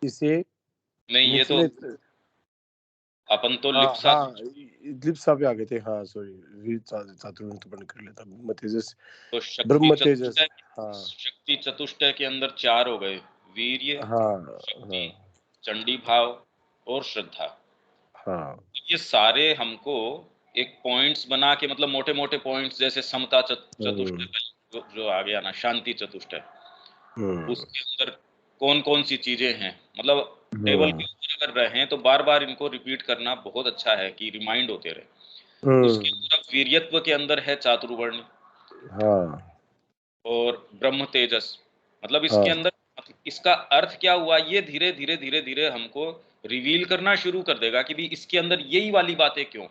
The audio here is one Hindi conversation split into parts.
इसे नहीं, ये तो निचले अपन तो हाँ, लिप्सा हाँ, लिप्सा पे आ गए थे। हाँ, सॉरी, वीर चातुर्वर्ण्य तो अपन कर लेता। ब्रह्म तेजस, तो शक्ति ब्रह्म तेजस। चतुष्टय, हाँ, शक्ति चतुष्टय के अंदर 4 हो गए, वीर्य, हाँ, शक्ति, हाँ, चंडी भाव और श्रद्धा। हाँ, ये सारे हमको एक पॉइंट्स बना के, मतलब मोटे-मोटे पॉइंट्स, जैसे समता चतुष्टय जो आ गया ना, शांति चतुष्टय, हुँ, उसके अंदर कौन-कौन सी चीजें हैं, मतलब टेबल हुँ, के ऊपर अगर रहें तो बार-बार इनको रिपीट करना बहुत अच्छा है कि रिमाइंड होते रहे। उसके हुँ, अंदर अब वीर्यत्व के अंदर है चातुर्वर्ण हाँ, और ब्रह्म तेजस, मतलब इसके हाँ, अंदर, मतलब इसका अर्थ क्या हुआ, ये धीरे-धीरे हमको रिवील करना शुरू कर देगा कि भी इसके अंदर यही वाली बातें क्यों।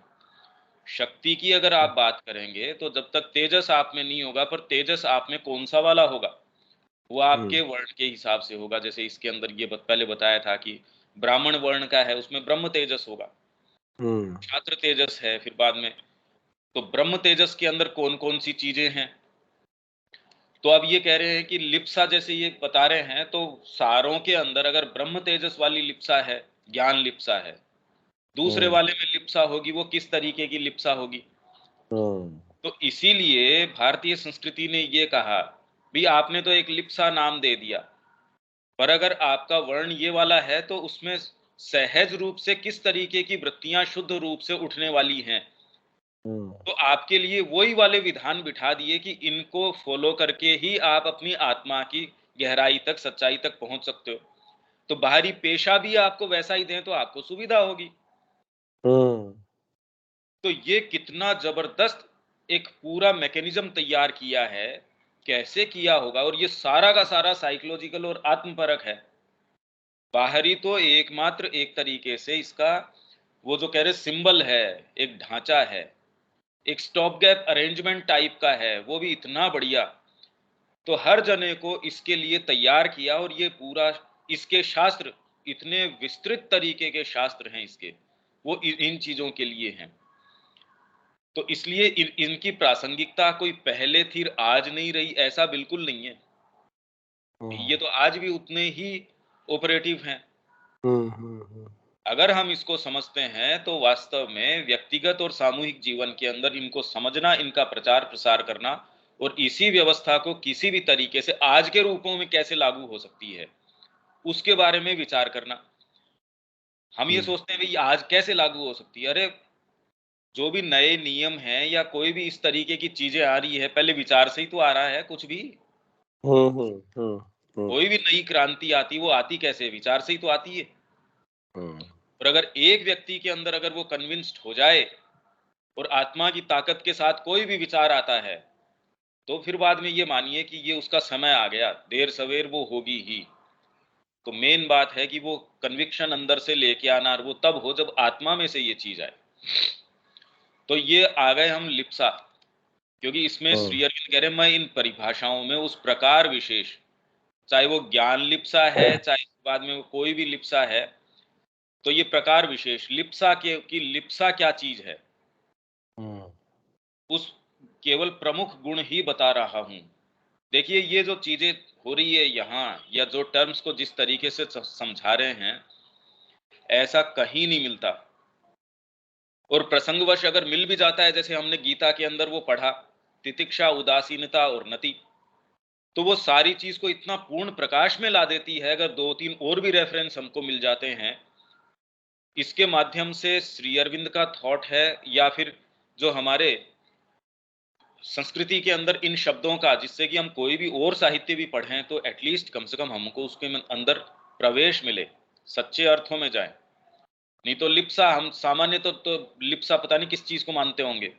शक्ति की अगर आप बात करेंगे तो जब तक तेजस आप में नहीं होगा, पर तेजस आप में कौन-सा वाला होगा? वो हुँ, आपके वर्ण के हिसाब से होगा। जैसे इसके अंदर ये पहले बताया था कि ब्राह्मण वर्ण का है, उसमें ब्रह्म तेजस होगा, हुँ, क्षात्र तेजस है फिर बाद में। तो ब्रह्म तेजस के अंदर कौन-कौन सी चीजें हैं? तो अब ये कह रहे हैं कि लिप्सा, जैसे ये बता रहे हैं, तो सारों के अंदर अगर ब्रह्म तेजस वाली लिप्सा है, ज्ञान लिप्सा है, दूसरे हुँ, वाले में लिप्सा होगी, वो किस तरीके की लिप्सा होगी? हुँ, तो इसीलिए भारतीय संस्कृति ने ये कहा, भी आपने तो एक लिप्सा नाम दे दिया, पर अगर आपका वर्ण ये वाला है तो उसमें सहज रूप से किस तरीके की वृत्तियां शुद्ध रूप से उठने वाली हैं, हुँ, तो आपके लिए वही वाले विधान बिठा दिए कि इनको फॉलो करके ही आप अपनी आत्मा की गहराई तक, सच्चाई तक पहुंच सकते हो। तो बाहरी पेशा भी आपको वैसा ही दें तो आपको सुविधा होगी। हुँ, तो ये कितना जबरदस्त एक पूरा मैकेनिज्म तैयार किया है, कैसे किया होगा, और ये सारा का सारा साइकोलॉजिकल और आत्मपरक है। बाहरी तो एकमात्र एक तरीके से इसका, वो जो कह रहे सिंबल है, एक ढांचा है, एक स्टॉप गैप अरेंजमेंट टाइप का है, वो भी इतना बढ़िया। तो हर जने को इसके लिए तैयार किया, और ये पूरा, इसके शास्त्र इतने विस्तृत तरीके के शास्त्र हैं इसके, वो इन चीजों के लिए हैं। तो इसलिए इनकी प्रासंगिकता कोई पहले थी आज नहीं रही, ऐसा बिल्कुल नहीं है। ये तो आज भी उतने ही ऑपरेटिव हैं। हुँ, हुँ, हुँ, अगर हम इसको समझते हैं तो वास्तव में व्यक्तिगत और सामूहिक जीवन के अंदर इनको समझना, इनका प्रचार प्रसार करना, और इसी व्यवस्था को किसी भी तरीके से आज के रूपों में कैसे लागू हो सकती है, उसके बारे में विचार करना। हम ये हुँ, सोचते हैं भाई आज कैसे लागू हो सकती है, अरे जो भी नए नियम हैं या कोई भी इस तरीके की चीजें आ रही है, पहले विचार से ही तो आ रहा है कुछ भी। हुँ, हुँ, हुँ, हुँ, कोई भी नई क्रांति आती, वो आती कैसे? विचार से ही तो आती है। हुँ, और अगर एक व्यक्ति के अंदर अगर वो कन्विंस्ड हो जाए और आत्मा की ताकत के साथ कोई भी विचार आता है, तो फिर बाद में ये मानिए कि ये उसका समय आ गया, देर सवेर वो होगी ही। तो मेन बात है कि वो कन्विक्शन अंदर से लेके आना, और वो तब हो जब आत्मा में से ये चीज आए। तो ये आ गए हम लिप्सा, क्योंकि इसमें हुँ, श्री अरविंद कह रहे हैं, मैं इन परिभाषाओं में उस प्रकार विशेष, चाहे वो ज्ञान लिप्सा है, चाहे बाद में वो कोई भी लिप्सा है, तो ये प्रकार विशेष लिप्सा के की लिप्सा क्या चीज है, हुँ, उस केवल प्रमुख गुण ही बता रहा हूं। देखिए ये जो चीजें हो रही है यहाँ, या जो टर्म्स को जिस तरीके से समझा रहे हैं, ऐसा कहीं नहीं मिलता। और प्रसंगवश अगर मिल भी जाता है, जैसे हमने गीता के अंदर वो पढ़ा, तितिक्षा, उदासीनता और नति, तो वो सारी चीज को इतना पूर्ण प्रकाश में ला देती है। अगर दो तीन और भी रेफरेंस हमको मिल जाते हैं, इसके माध्यम से श्री अरविंद का थॉट है, या फिर जो हमारे संस्कृति के अंदर इन शब्दों का, जिससे कि हम कोई भी और साहित्य भी पढ़ें तो एटलीस्ट कम से कम हमको उसके अंदर प्रवेश मिले, सच्चे अर्थों में जाए। नहीं तो लिप्सा, हम सामान्य तो लिप्सा पता नहीं किस चीज को मानते होंगे।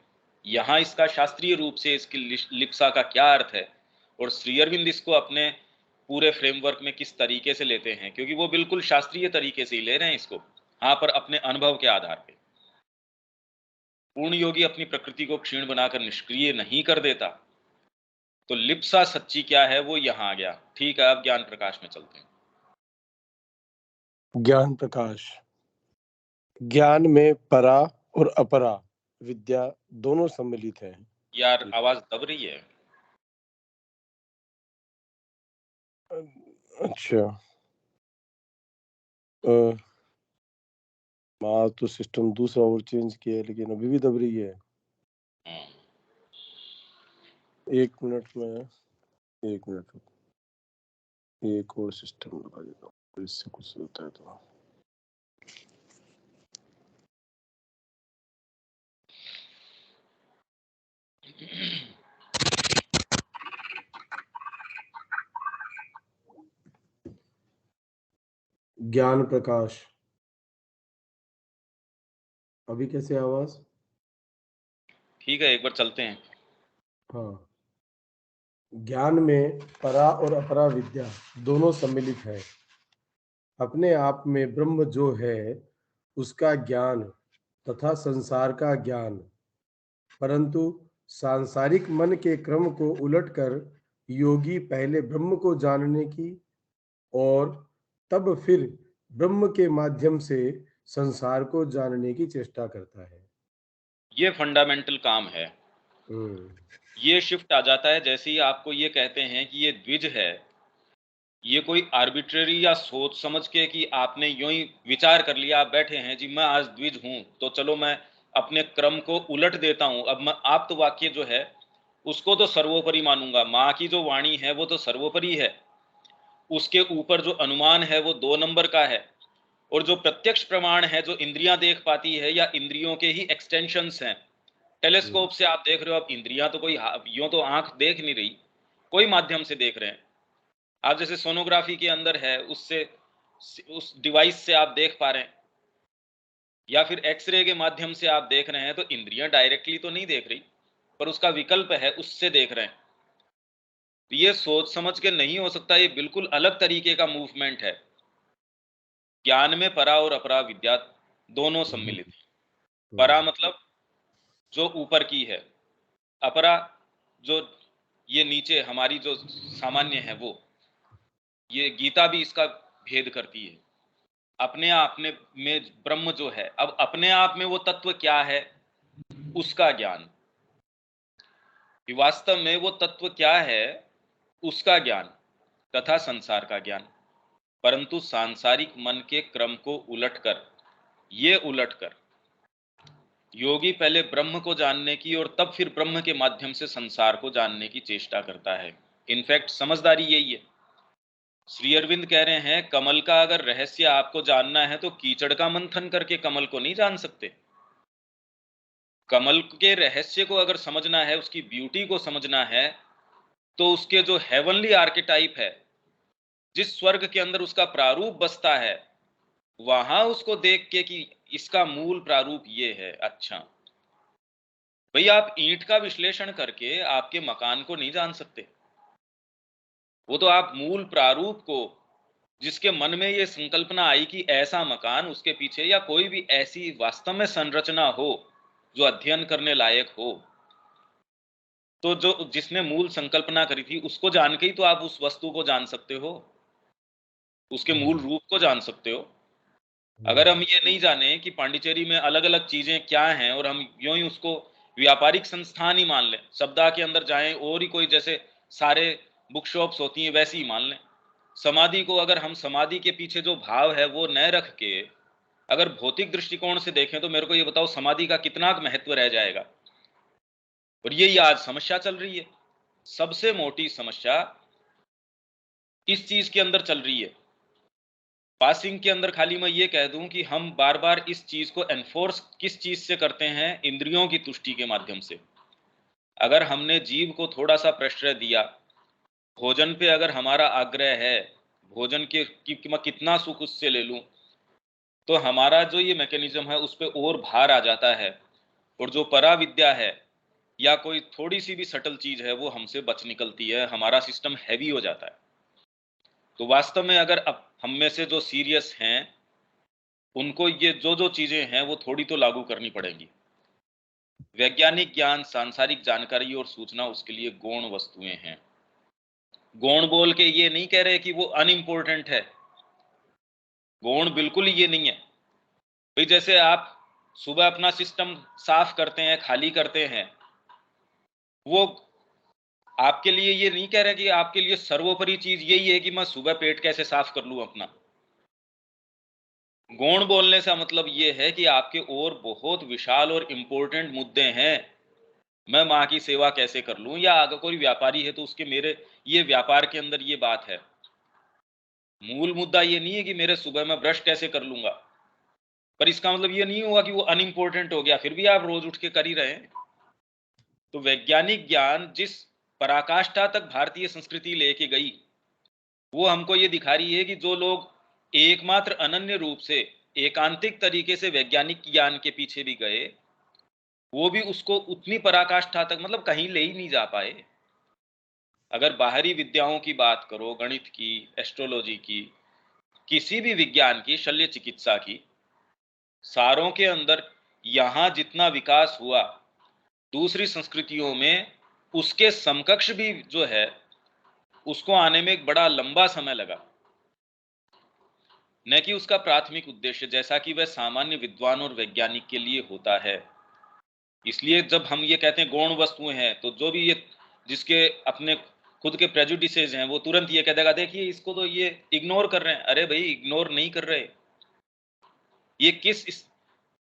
यहाँ इसका शास्त्रीय रूप से इसकी लिप्सा का क्या अर्थ है, और श्री अरविंद इसको अपने पूरे फ्रेमवर्क में किस तरीके से लेते हैं, क्योंकि वो बिल्कुल शास्त्रीय तरीके से ही ले रहे हैं इसको, हाँ, पर अपने अनुभव के आधार पे। पूर्ण योगी अपनी प्रकृति को क्षीण बनाकर निष्क्रिय नहीं कर देता। तो लिप्सा सच्ची क्या है वो यहाँ आ गया। ठीक है, अब ज्ञान प्रकाश में चलते हैं। ज्ञान प्रकाश। ज्ञान में परा और अपरा विद्या दोनों सम्मिलित हैं। यार आवाज दब रही है। अच्छा। माँ तो सिस्टम दूसरा और चेंज किया है, लेकिन अभी भी दब रही है। 1 मिनट में 1 मिनट रुको, एक और सिस्टम लगा देता हूँ, इससे कुछ होता है तो। ज्ञान प्रकाश, अभी कैसे आवाज? ठीक है, एक बार चलते हैं। हाँ, ज्ञान में परा और अपरा विद्या दोनों सम्मिलित है। अपने आप में ब्रह्म जो है उसका ज्ञान तथा संसार का ज्ञान, परंतु सांसारिक मन के क्रम को उलटकर योगी पहले ब्रह्म को जानने की और तब फिर ब्रह्म के माध्यम से संसार को जानने की चेष्टा करता है। ये फंडामेंटल काम है। हम्म, ये शिफ्ट आ जाता है जैसे ही आपको ये कहते हैं कि ये द्विज है। ये कोई आर्बिट्रेरी या सोच समझ के कि आपने यूं ही विचार कर लिया, आप बैठे हैं जी मैं आज द्विज हूं तो चलो मैं अपने क्रम को उलट देता हूं। अब मैं आप तो वाक्य जो है उसको तो सर्वोपरि मानूंगा, माँ की जो वाणी है वो तो सर्वोपरि है, उसके ऊपर जो अनुमान है वो 2 नंबर का है, और जो प्रत्यक्ष प्रमाण है जो इंद्रियां देख पाती है या इंद्रियों के ही एक्सटेंशंस हैं। टेलीस्कोप से आप देख रहे हो, अब इंद्रियां तो कोई यूं तो आंख देख नहीं रही, कोई माध्यम से देख रहे हैं। आप जैसे सोनोग्राफी के अंदर है उससे उस डिवाइस से आप देख पा रहे हैं, या फिर एक्सरे के माध्यम से आप देख रहे हैं, तो इंद्रियां डायरेक्टली तो नहीं देख रही पर उसका विकल्प है, उससे देख रहे हैं। तो ये सोच समझ के नहीं हो सकता, ये बिल्कुल अलग तरीके का मूवमेंट है। ज्ञान में परा और अपरा विद्या दोनों सम्मिलित है। परा मतलब जो ऊपर की है, अपरा जो ये नीचे हमारी जो सामान्य है वो। ये गीता भी इसका भेद करती है। अपने आप में ब्रह्म जो है, अब अपने आप में वो तत्व क्या है उसका ज्ञान, कि वास्तव में वो तत्व क्या है उसका ज्ञान तथा संसार का ज्ञान। परंतु सांसारिक मन के क्रम को उलटकर योगी पहले ब्रह्म को जानने की और तब फिर ब्रह्म के माध्यम से संसार को जानने की चेष्टा करता है। इनफैक्ट समझदारी यही है। श्री अरविंद कह रहे हैं कमल का अगर रहस्य आपको जानना है तो कीचड़ का मंथन करके कमल को नहीं जान सकते। कमल के रहस्य को अगर समझना है, उसकी ब्यूटी को समझना है, तो उसके जो हेवनली आर्केटाइप है, जिस स्वर्ग के अंदर उसका प्रारूप बसता है, वहां उसको देख के कि इसका मूल प्रारूप ये है। अच्छा भाई, आप ईंट का विश्लेषण करके आपके मकान को नहीं जान सकते। वो तो आप मूल प्रारूप को, जिसके मन में ये संकल्पना आई कि ऐसा मकान, उसके पीछे या कोई भी ऐसी वास्तव में संरचना हो जो अध्ययन करने लायक हो, तो जो जिसने मूल संकल्पना करी थी उसको जान के ही तो आप उस वस्तु को जान सकते हो, उसके मूल रूप को जान सकते हो। अगर हम ये नहीं जाने कि पांडिचेरी में अलग अलग चीजें क्या हैं और हम यूं ही उसको व्यापारिक संस्थान ही मान लें, सप्ताह के अंदर जाएं और ही कोई जैसे सारे बुक शॉप्स होती हैं वैसे ही मान लें। समाधि को अगर हम समाधि के पीछे जो भाव है वो न रख के अगर भौतिक दृष्टिकोण से देखें, तो मेरे को ये बताओ समाधि का कितना महत्व रह जाएगा। और यही आज समस्या चल रही है। सबसे मोटी समस्या इस चीज के अंदर चल रही है। पासिंग के अंदर खाली मैं ये कह दूं कि हम बार बार इस चीज को एनफोर्स किस चीज से करते हैं, इंद्रियों की तुष्टि के माध्यम से। अगर हमने जीव को थोड़ा सा प्रश्रय दिया, भोजन पे अगर हमारा आग्रह है, भोजन के कि मैं कितना सुख उससे ले लूं, तो हमारा जो ये मैकेनिज्म है उस पर और भार आ जाता है, और जो पराविद्या है या कोई थोड़ी सी भी सटल चीज है वो हमसे बच निकलती है, हमारा सिस्टम हैवी हो जाता है। तो वास्तव में अगर अब हम में से जो सीरियस हैं उनको ये जो जो चीजें हैं वो थोड़ी तो लागू करनी पड़ेंगी। वैज्ञानिक ज्ञान, सांसारिक जानकारी और सूचना उसके लिए गौण वस्तुएं हैं। गौण बोल के ये नहीं कह रहे कि वो अनइम्पोर्टेंट है, गौण बिल्कुल ये नहीं है। भाई जैसे आप सुबह अपना सिस्टम साफ करते हैं, खाली करते हैं, वो आपके लिए ये नहीं कह रहे कि आपके लिए सर्वोपरि चीज यही है कि मैं सुबह पेट कैसे साफ कर लूं अपना। गौण बोलने से मतलब ये है कि आपके और बहुत विशाल और इंपॉर्टेंट मुद्दे हैं। मैं माँ की सेवा कैसे कर लूं, या अगर कोई व्यापारी है तो उसके मेरे ये व्यापार के अंदर ये बात है। मूल मुद्दा ये नहीं है कि मेरे सुबह में ब्रश कैसे कर लूंगा, पर इसका मतलब ये नहीं हुआ कि वो अनइम्पोर्टेंट हो गया, फिर भी आप रोज उठ के कर ही रहे हैं। तो वैज्ञानिक ज्ञान जिस पराकाष्ठा तक भारतीय संस्कृति लेके गई, वो हमको ये दिखा रही है कि जो लोग एकमात्र अनन्य रूप से एकांतिक तरीके से वैज्ञानिक ज्ञान के पीछे भी गए, वो भी उसको उतनी पराकाष्ठा तक मतलब कहीं ले ही नहीं जा पाए। अगर बाहरी विद्याओं की बात करो, गणित की, एस्ट्रोलॉजी की, किसी भी विज्ञान की, शल्य चिकित्सा की, सारों के अंदर यहां जितना विकास हुआ, दूसरी संस्कृतियों में उसके समकक्ष भी जो है, उसको आने में एक बड़ा लंबा समय लगा। न कि उसका प्राथमिक उद्देश्य जैसा कि वह सामान्य विद्वान और वैज्ञानिक के लिए होता है। इसलिए जब हम ये कहते हैं गौण वस्तुएं हैं, तो जो भी ये जिसके अपने खुद के प्रेजुडिसेस हैं, वो तुरंत ये कह देगा देखिए इसको तो ये इग्नोर कर रहे हैं। अरे भाई, इग्नोर नहीं कर रहे। ये किस इस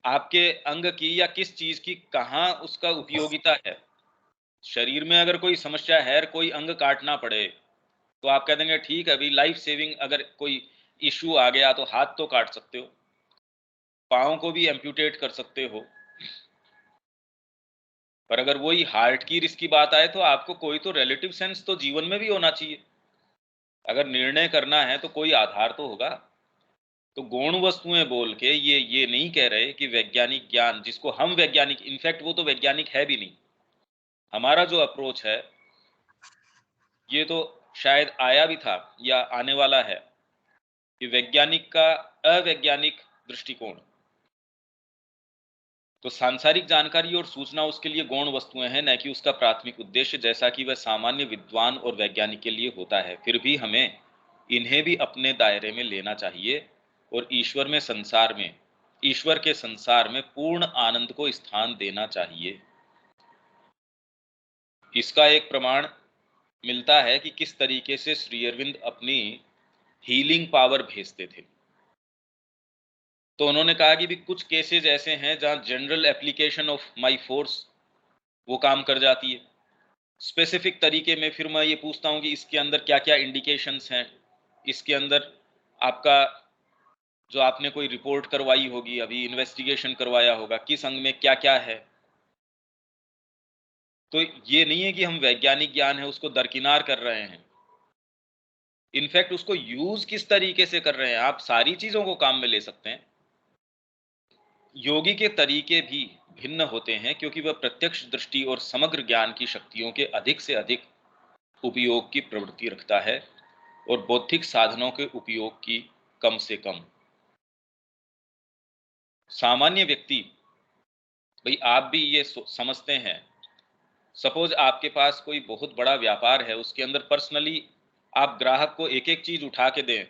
आपके अंग की या किस चीज की कहाँ उसका उपयोगिता है। शरीर में अगर कोई समस्या है, कोई अंग काटना पड़े, तो आप कह देंगे ठीक है भाई, लाइफ सेविंग अगर कोई इश्यू आ गया तो हाथ तो काट सकते हो, पाँव को भी एम्प्यूटेट कर सकते हो। पर अगर वही हार्ट की रिस्क की बात आए, तो आपको कोई तो रिलेटिव सेंस तो जीवन में भी होना चाहिए। अगर निर्णय करना है तो कोई आधार तो होगा। तो गौण वस्तुएं बोल के ये नहीं कह रहे कि वैज्ञानिक ज्ञान जिसको हम वैज्ञानिक, इनफैक्ट वो तो वैज्ञानिक है भी नहीं। हमारा जो अप्रोच है, ये तो शायद आया भी था या आने वाला है, कि वैज्ञानिक का अवैज्ञानिक दृष्टिकोण। तो सांसारिक जानकारी और सूचना उसके लिए गौण वस्तुएं हैं, न कि उसका प्राथमिक उद्देश्य जैसा कि वह सामान्य विद्वान और वैज्ञानिक के लिए होता है। फिर भी हमें इन्हें भी अपने दायरे में लेना चाहिए और ईश्वर के संसार में पूर्ण आनंद को स्थान देना चाहिए। इसका एक प्रमाण मिलता है कि किस तरीके से श्री अरविंद अपनी हीलिंग पावर भेजते थे। तो उन्होंने कहा कि भी कुछ केसेस ऐसे हैं जहां general application of my force वो काम कर जाती है। स्पेसिफिक तरीके में फिर मैं ये पूछता हूँ कि इसके अंदर क्या क्या इंडिकेशंस हैं। इसके अंदर आपका जो आपने कोई रिपोर्ट करवाई होगी, अभी इन्वेस्टिगेशन करवाया होगा, किस अंग में क्या क्या है। तो ये नहीं है कि हम वैज्ञानिक ज्ञान है उसको दरकिनार कर रहे हैं। इनफैक्ट उसको यूज किस तरीके से कर रहे हैं, आप सारी चीजों को काम में ले सकते हैं। योगी के तरीके भी भिन्न होते हैं, क्योंकि वह प्रत्यक्ष दृष्टि और समग्र ज्ञान की शक्तियों के अधिक से अधिक उपयोग की प्रवृत्ति रखता है और बौद्धिक साधनों के उपयोग की कम से कम। सामान्य व्यक्ति, भाई आप भी ये समझते हैं, सपोज आपके पास कोई बहुत बड़ा व्यापार है, उसके अंदर पर्सनली आप ग्राहक को एक एक चीज उठा के दें,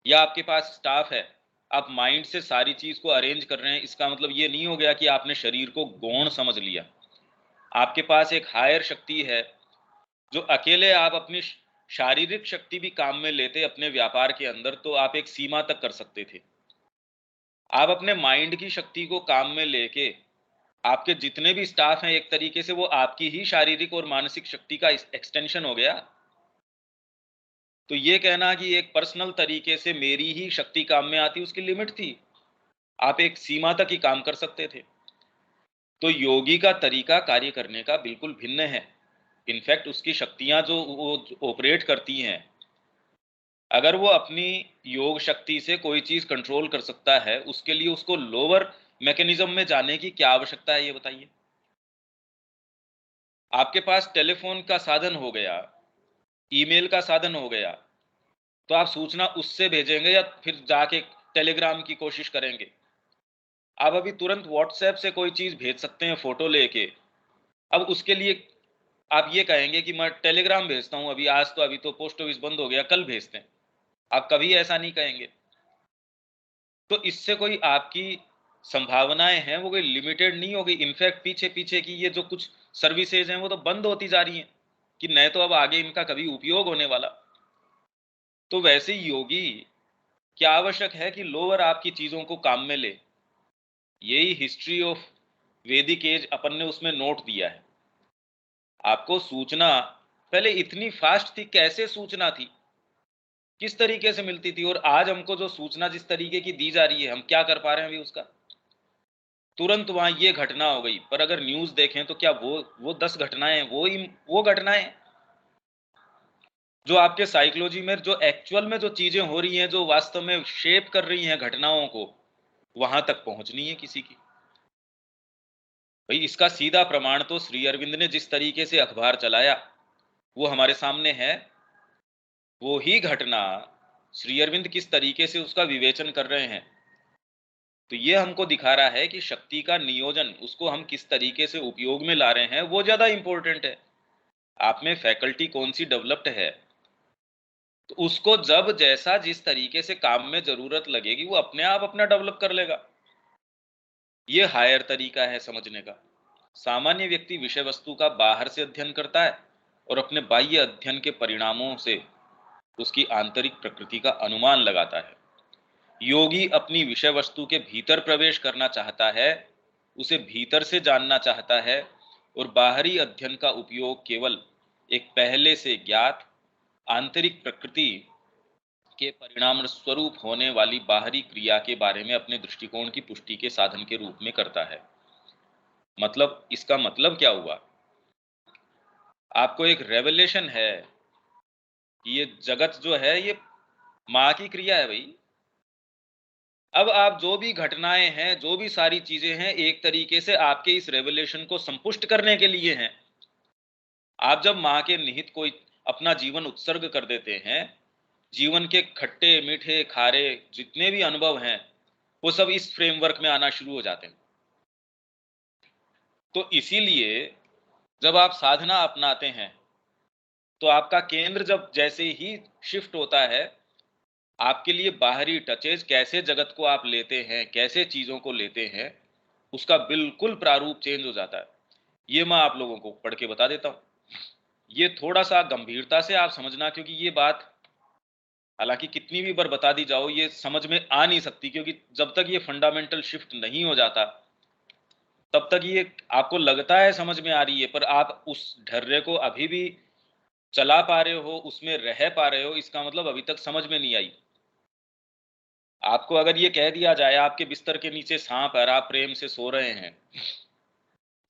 या आपके पास स्टाफ है, आप माइंड से सारी चीज को अरेंज कर रहे हैं, इसका मतलब ये नहीं हो गया कि आपने शरीर को गौण समझ लिया। आपके पास एक हायर शक्ति है, जो अकेले आप अपनी शारीरिक शक्ति भी काम में लेते अपने व्यापार के अंदर, तो आप एक सीमा तक कर सकते थे। आप अपने माइंड की शक्ति को काम में लेके आपके जितने भी स्टाफ हैं, एक तरीके से वो आपकी ही शारीरिक और मानसिक शक्ति का एक्सटेंशन हो गया। तो ये कहना कि एक पर्सनल तरीके से मेरी ही शक्ति काम में आती, उसकी लिमिट थी। आप एक सीमा तक ही काम कर सकते थे। तो योगी का तरीका कार्य करने का बिल्कुल भिन्न है। इनफैक्ट उसकी शक्तियां जो वो ऑपरेट करती हैं, अगर वो अपनी योग शक्ति से कोई चीज कंट्रोल कर सकता है, उसके लिए उसको लोअर मैकेनिज्म में जाने की क्या आवश्यकता है, ये बताइए। आपके पास टेलीफोन का साधन हो गया, ईमेल का साधन हो गया, तो आप सूचना उससे भेजेंगे या फिर जाके टेलीग्राम की कोशिश करेंगे। आप अभी तुरंत व्हाट्सएप से कोई चीज भेज सकते हैं फोटो लेके। अब उसके लिए आप ये कहेंगे कि मैं टेलीग्राम भेजता हूं अभी, आज तो अभी तो पोस्ट ऑफिस बंद हो गया, कल भेजते हैं। आप कभी ऐसा नहीं कहेंगे। तो इससे कोई आपकी संभावनाएं हैं वो कोई लिमिटेड नहीं हो गई। इनफैक्ट पीछे पीछे की ये जो कुछ सर्विसेज हैं वो तो बंद होती जा रही हैं, कि नहीं तो अब आगे इनका कभी उपयोग होने वाला। तो वैसे ही योगी क्या आवश्यक है कि लोअर आपकी चीजों को काम में ले? यही हिस्ट्री ऑफ वैदिक एज अपन ने उसमें नोट दिया है। आपको सूचना पहले इतनी फास्ट थी, कैसे सूचना थी, किस तरीके से मिलती थी, और आज हमको जो सूचना जिस तरीके की दी जा रही है, हम क्या कर पा रहे हैं अभी उसका? तुरंत वहां ये घटना हो गई, पर अगर न्यूज देखें तो क्या वो 10 घटनाएं वो घटनाएं जो आपके साइकोलॉजी में, जो एक्चुअल में जो चीजें हो रही हैं, जो वास्तव में शेप कर रही हैं घटनाओं को, वहां तक पहुंचनी है किसी की। भाई इसका सीधा प्रमाण तो श्री अरविंद ने जिस तरीके से अखबार चलाया वो हमारे सामने है। वो ही घटना श्री अरविंद किस तरीके से उसका विवेचन कर रहे हैं, तो ये हमको दिखा रहा है कि शक्ति का नियोजन, उसको हम किस तरीके से उपयोग में ला रहे हैं, वो ज्यादा इंपॉर्टेंट है। आप में फैकल्टी कौन सी डेवलप्ड है, तो उसको जब जैसा जिस तरीके से काम में जरूरत लगेगी वो अपने आप अपना डेवलप कर लेगा। ये हायर तरीका है समझने का। सामान्य व्यक्ति विषय वस्तु का बाहर से अध्ययन करता है और अपने बाह्य अध्ययन के परिणामों से उसकी आंतरिक प्रकृति का अनुमान लगाता है। योगी अपनी विषय वस्तु के भीतर प्रवेश करना चाहता है, उसे भीतर से जानना चाहता है, और बाहरी अध्ययन का उपयोग केवल एक पहले से ज्ञात आंतरिक प्रकृति के परिणाम स्वरूप होने वाली बाहरी क्रिया के बारे में अपने दृष्टिकोण की पुष्टि के साधन के रूप में करता है। मतलब इसका मतलब क्या हुआ? आपको एक रेवलेशन है, ये जगत जो है ये माँ की क्रिया है भाई। अब आप जो भी घटनाएं हैं, जो भी सारी चीजें हैं, एक तरीके से आपके इस रेवलेशन को संपुष्ट करने के लिए हैं। आप जब माँ के निहित कोई अपना जीवन उत्सर्ग कर देते हैं, जीवन के खट्टे मीठे खारे जितने भी अनुभव हैं वो सब इस फ्रेमवर्क में आना शुरू हो जाते हैं। तो इसीलिए जब आप साधना अपनाते हैं तो आपका केंद्र जब जैसे ही शिफ्ट होता है, आपके लिए बाहरी टचेज कैसे जगत को आप लेते हैं, कैसे चीजों को लेते हैं, उसका बिल्कुल प्रारूप चेंज हो जाता है। ये मैं आप लोगों को पढ़ के बता देता हूं। ये थोड़ा सा गंभीरता से आप समझना, क्योंकि ये बात हालांकि कितनी भी बार बता दी जाओ ये समझ में आ नहीं सकती, क्योंकि जब तक ये फंडामेंटल शिफ्ट नहीं हो जाता तब तक ये आपको लगता है समझ में आ रही है, पर आप उस ढर्रे को अभी भी चला पा रहे हो, उसमें रह पा रहे हो, इसका मतलब अभी तक समझ में नहीं आई। आपको अगर ये कह दिया जाए आपके बिस्तर के नीचे सांप है और आप प्रेम से सो रहे हैं,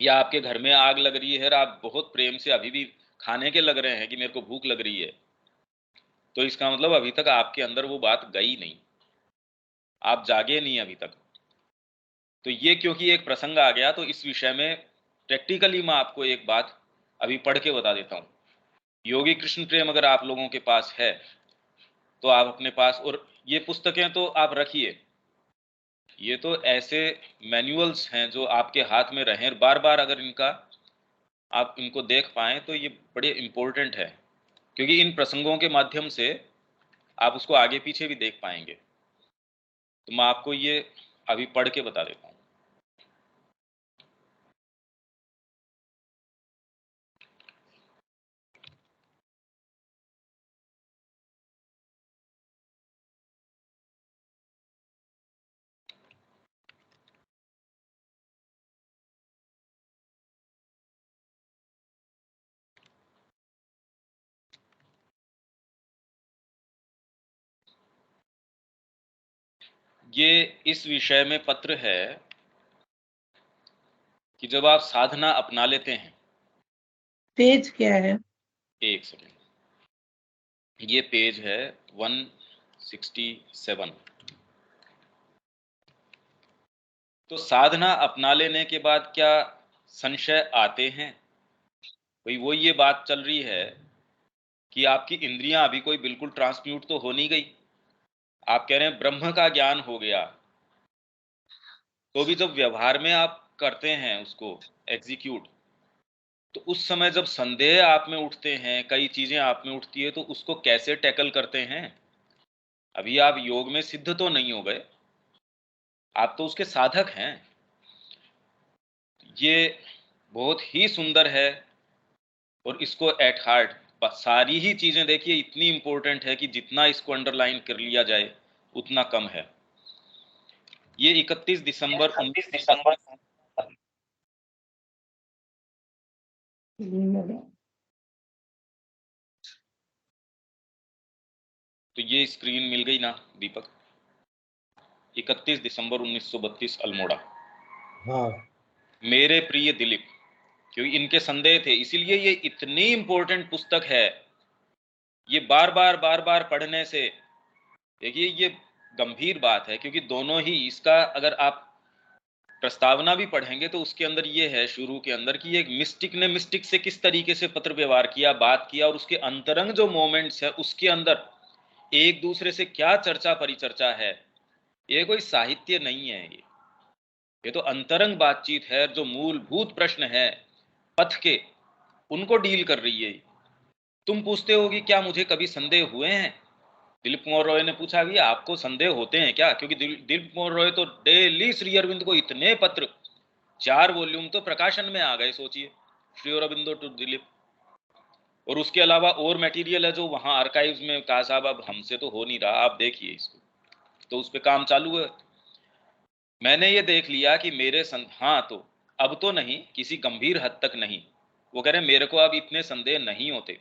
या आपके घर में आग लग रही है और आप बहुत प्रेम से अभी भी खाने के लग रहे हैं कि मेरे को भूख लग रही है, तो इसका मतलब अभी तक आपके अंदर वो बात गई नहीं, आप जागे नहीं अभी तक। तो ये क्योंकि एक प्रसंग आ गया, तो इस विषय में प्रैक्टिकली मैं आपको एक बात अभी पढ़ के बता देता हूँ। योगी कृष्ण प्रेम अगर आप लोगों के पास है तो आप अपने पास, और ये पुस्तकें तो आप रखिए, ये तो ऐसे मैनुअल्स हैं जो आपके हाथ में रहें, बार बार अगर इनका आप इनको देख पाएं तो ये बड़े इंपॉर्टेंट है, क्योंकि इन प्रसंगों के माध्यम से आप उसको आगे पीछे भी देख पाएंगे। तो मैं आपको ये अभी पढ़ के बता देता हूँ। ये इस विषय में पत्र है कि जब आप साधना अपना लेते हैं। पेज क्या है? एक सेकेंड, ये पेज है 167। तो साधना अपना लेने के बाद क्या संशय आते हैं? भाई वो ये बात चल रही है कि आपकी इंद्रियां अभी कोई बिल्कुल ट्रांसम्यूट तो हो नहीं गई। आप कह रहे हैं ब्रह्म का ज्ञान हो गया, तो भी जब व्यवहार में आप करते हैं उसको एग्जीक्यूट, तो उस समय जब संदेह आप में उठते हैं, कई चीजें आप में उठती है, तो उसको कैसे टैकल करते हैं? अभी आप योग में सिद्ध तो नहीं हो गए, आप तो उसके साधक हैं। ये बहुत ही सुंदर है, और इसको एट हार्ट सारी ही चीजें देखिए इतनी इंपॉर्टेंट है कि जितना इसको अंडरलाइन कर लिया जाए उतना कम है। ये 31 दिसंबर 19 तो ये स्क्रीन मिल गई ना दीपक? 31 दिसंबर 1932 अल्मोड़ा। हाँ मेरे प्रिय दिलीप, क्योंकि इनके संदेह थे, इसीलिए ये इतनी इंपॉर्टेंट पुस्तक है। ये बार बार पढ़ने से, देखिए ये गंभीर बात है, क्योंकि दोनों ही इसका अगर आप प्रस्तावना भी पढ़ेंगे तो उसके अंदर ये है शुरू के अंदर कि एक मिस्टिक ने मिस्टिक से किस तरीके से पत्र व्यवहार किया, बात किया, और उसके अंतरंग जो मोमेंट्स है उसके अंदर एक दूसरे से क्या चर्चा परिचर्चा है। ये कोई साहित्य नहीं है, ये तो अंतरंग बातचीत है। जो मूलभूत प्रश्न है पथ के, उनको डील कर रही है। तुम पूछते हो कि क्या मुझे कभी संदेह हुए हैं? दिलीप कुमार रॉय ने पूछा कि आपको संदेह होते हैं क्या? क्योंकि दिलीप कुमार रॉय तो डेली श्री अरविंद को इतने पत्र, 4 वॉल्यूम तो प्रकाशन में आ गए, सोचिए, श्री अरविंदो टू दिलीप। और उसके अलावा और मटेरियल है जो वहां आर्काइव्स में, कहा साहब अब हमसे तो हो नहीं रहा, आप देखिए इसको, तो उस पर काम चालू है। मैंने ये देख लिया कि हाँ, तो अब तो नहीं, किसी गंभीर हद तक नहीं। वो कह रहे मेरे को अब इतने संदेह नहीं होते।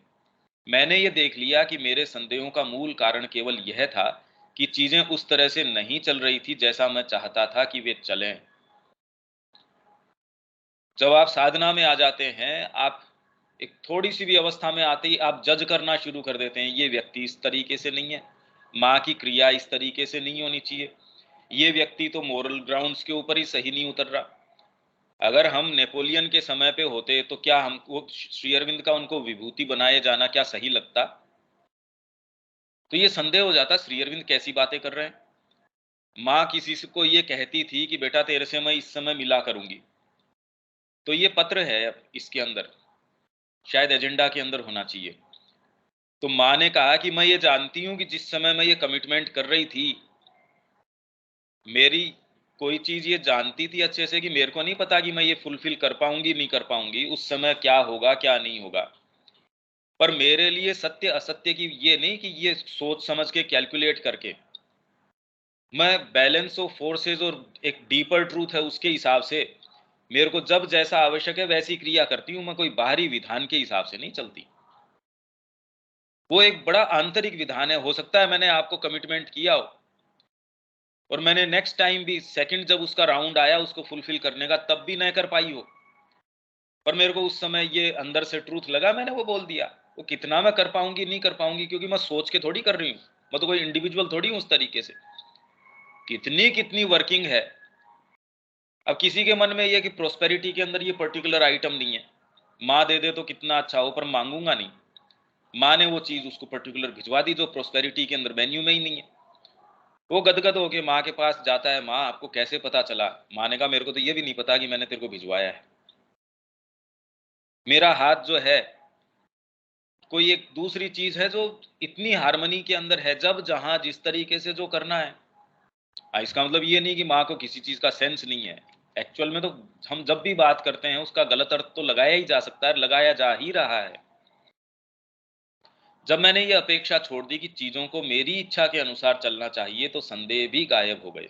मैंने ये देख लिया कि मेरे संदेहों का मूल कारण केवल यह था कि चीजें उस तरह से नहीं चल रही थी जैसा मैं चाहता था कि वे चलें। जब आप साधना में आ जाते हैं, आप एक थोड़ी सी भी अवस्था में आते ही आप जज करना शुरू कर देते हैं, ये व्यक्ति इस तरीके से नहीं है, माँ की क्रिया इस तरीके से नहीं होनी चाहिए, ये व्यक्ति तो मोरल ग्राउंड्स के ऊपर ही सही नहीं उतर रहा। अगर हम नेपोलियन के समय पे होते तो क्या हमको श्री अरविंद का उनको विभूति बनाए जाना क्या सही लगता? तो ये संदेह हो जाता, श्री अरविंद कैसी बातें कर रहे हैं। माँ किसी को ये कहती थी कि बेटा तेरे से मैं इस समय मिला करूंगी, तो ये पत्र है इसके अंदर, शायद एजेंडा के अंदर होना चाहिए। तो माँ ने कहा कि मैं ये जानती हूं कि जिस समय मैं ये कमिटमेंट कर रही थी, मेरी कोई चीज ये जानती थी अच्छे से कि मेरे को नहीं पता कि मैं ये फुलफिल कर पाऊंगी नहीं कर पाऊंगी, उस समय क्या होगा क्या नहीं होगा। पर मेरे लिए सत्य असत्य की ये नहीं कि ये सोच समझ के कैलकुलेट करके, मैं बैलेंस ऑफ फोर्सेस और एक डीपर ट्रूथ है उसके हिसाब से मेरे को जब जैसा आवश्यक है वैसी क्रिया करती हूं। मैं कोई बाहरी विधान के हिसाब से नहीं चलती। वो एक बड़ा आंतरिक विधान है। हो सकता है मैंने आपको कमिटमेंट किया हो और मैंने नेक्स्ट टाइम भी सेकंड जब उसका राउंड आया उसको फुलफिल करने का, तब भी नहीं कर पाई हो, पर मेरे को उस समय ये अंदर से ट्रूथ लगा, मैंने वो बोल दिया। वो कितना मैं कर पाऊंगी नहीं कर पाऊंगी, क्योंकि मैं सोच के थोड़ी कर रही हूँ, मैं तो कोई इंडिविजुअल थोड़ी हूँ उस तरीके से। कितनी कितनी वर्किंग है। अब किसी के मन में ये कि प्रोस्पेरिटी के अंदर ये पर्टिकुलर आइटम नहीं है, माँ दे दे तो कितना अच्छा हो, पर मांगूंगा नहीं। माँ ने वो चीज उसको पर्टिकुलर भिजवा दी जो प्रोस्पेरिटी के अंदर मेन्यू में ही नहीं है। वो गदगद होके माँ के पास जाता है, माँ आपको कैसे पता चला? माँ ने कहा मेरे को तो ये भी नहीं पता कि मैंने तेरे को भिजवाया है। मेरा हाथ जो है कोई एक दूसरी चीज है जो इतनी हार्मनी के अंदर है, जब जहां जिस तरीके से जो करना है। इसका मतलब ये नहीं कि माँ को किसी चीज का सेंस नहीं है। एक्चुअल में तो हम जब भी बात करते हैं उसका गलत अर्थ तो लगाया ही जा सकता है, लगाया जा ही रहा है। जब मैंने ये अपेक्षा छोड़ दी कि चीजों को मेरी इच्छा के अनुसार चलना चाहिए, तो संदेह भी गायब हो गए।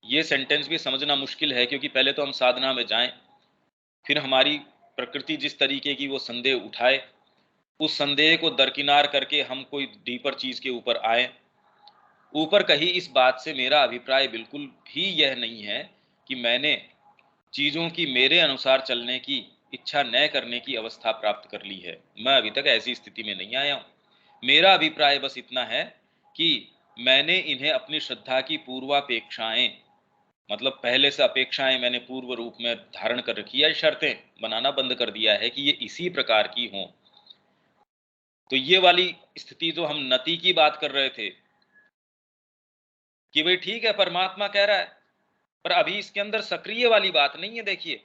ये सेंटेंस भी समझना मुश्किल है, क्योंकि पहले तो हम साधना में जाएं, फिर हमारी प्रकृति जिस तरीके की वो संदेह उठाए, उस संदेह को दरकिनार करके हम कोई डीपर चीज के ऊपर आए। ऊपर कही इस बात से मेरा अभिप्राय बिल्कुल भी यह नहीं है कि मैंने चीजों की मेरे अनुसार चलने की इच्छा न करने की अवस्था प्राप्त कर ली है। मैं अभी तक ऐसी स्थिति में नहीं आया हूं। मेरा अभिप्राय बस इतना है कि मैंने इन्हें अपनी श्रद्धा की पूर्वापेक्षाएं, मतलब पहले से अपेक्षाएं मैंने पूर्व रूप में धारण कर रखी है, शर्तें बनाना बंद कर दिया है कि ये इसी प्रकार की हों। तो ये वाली स्थिति जो हम नति की बात कर रहे थे कि भाई ठीक है परमात्मा कह रहा है, पर अभी इसके अंदर सक्रिय वाली बात नहीं है। देखिए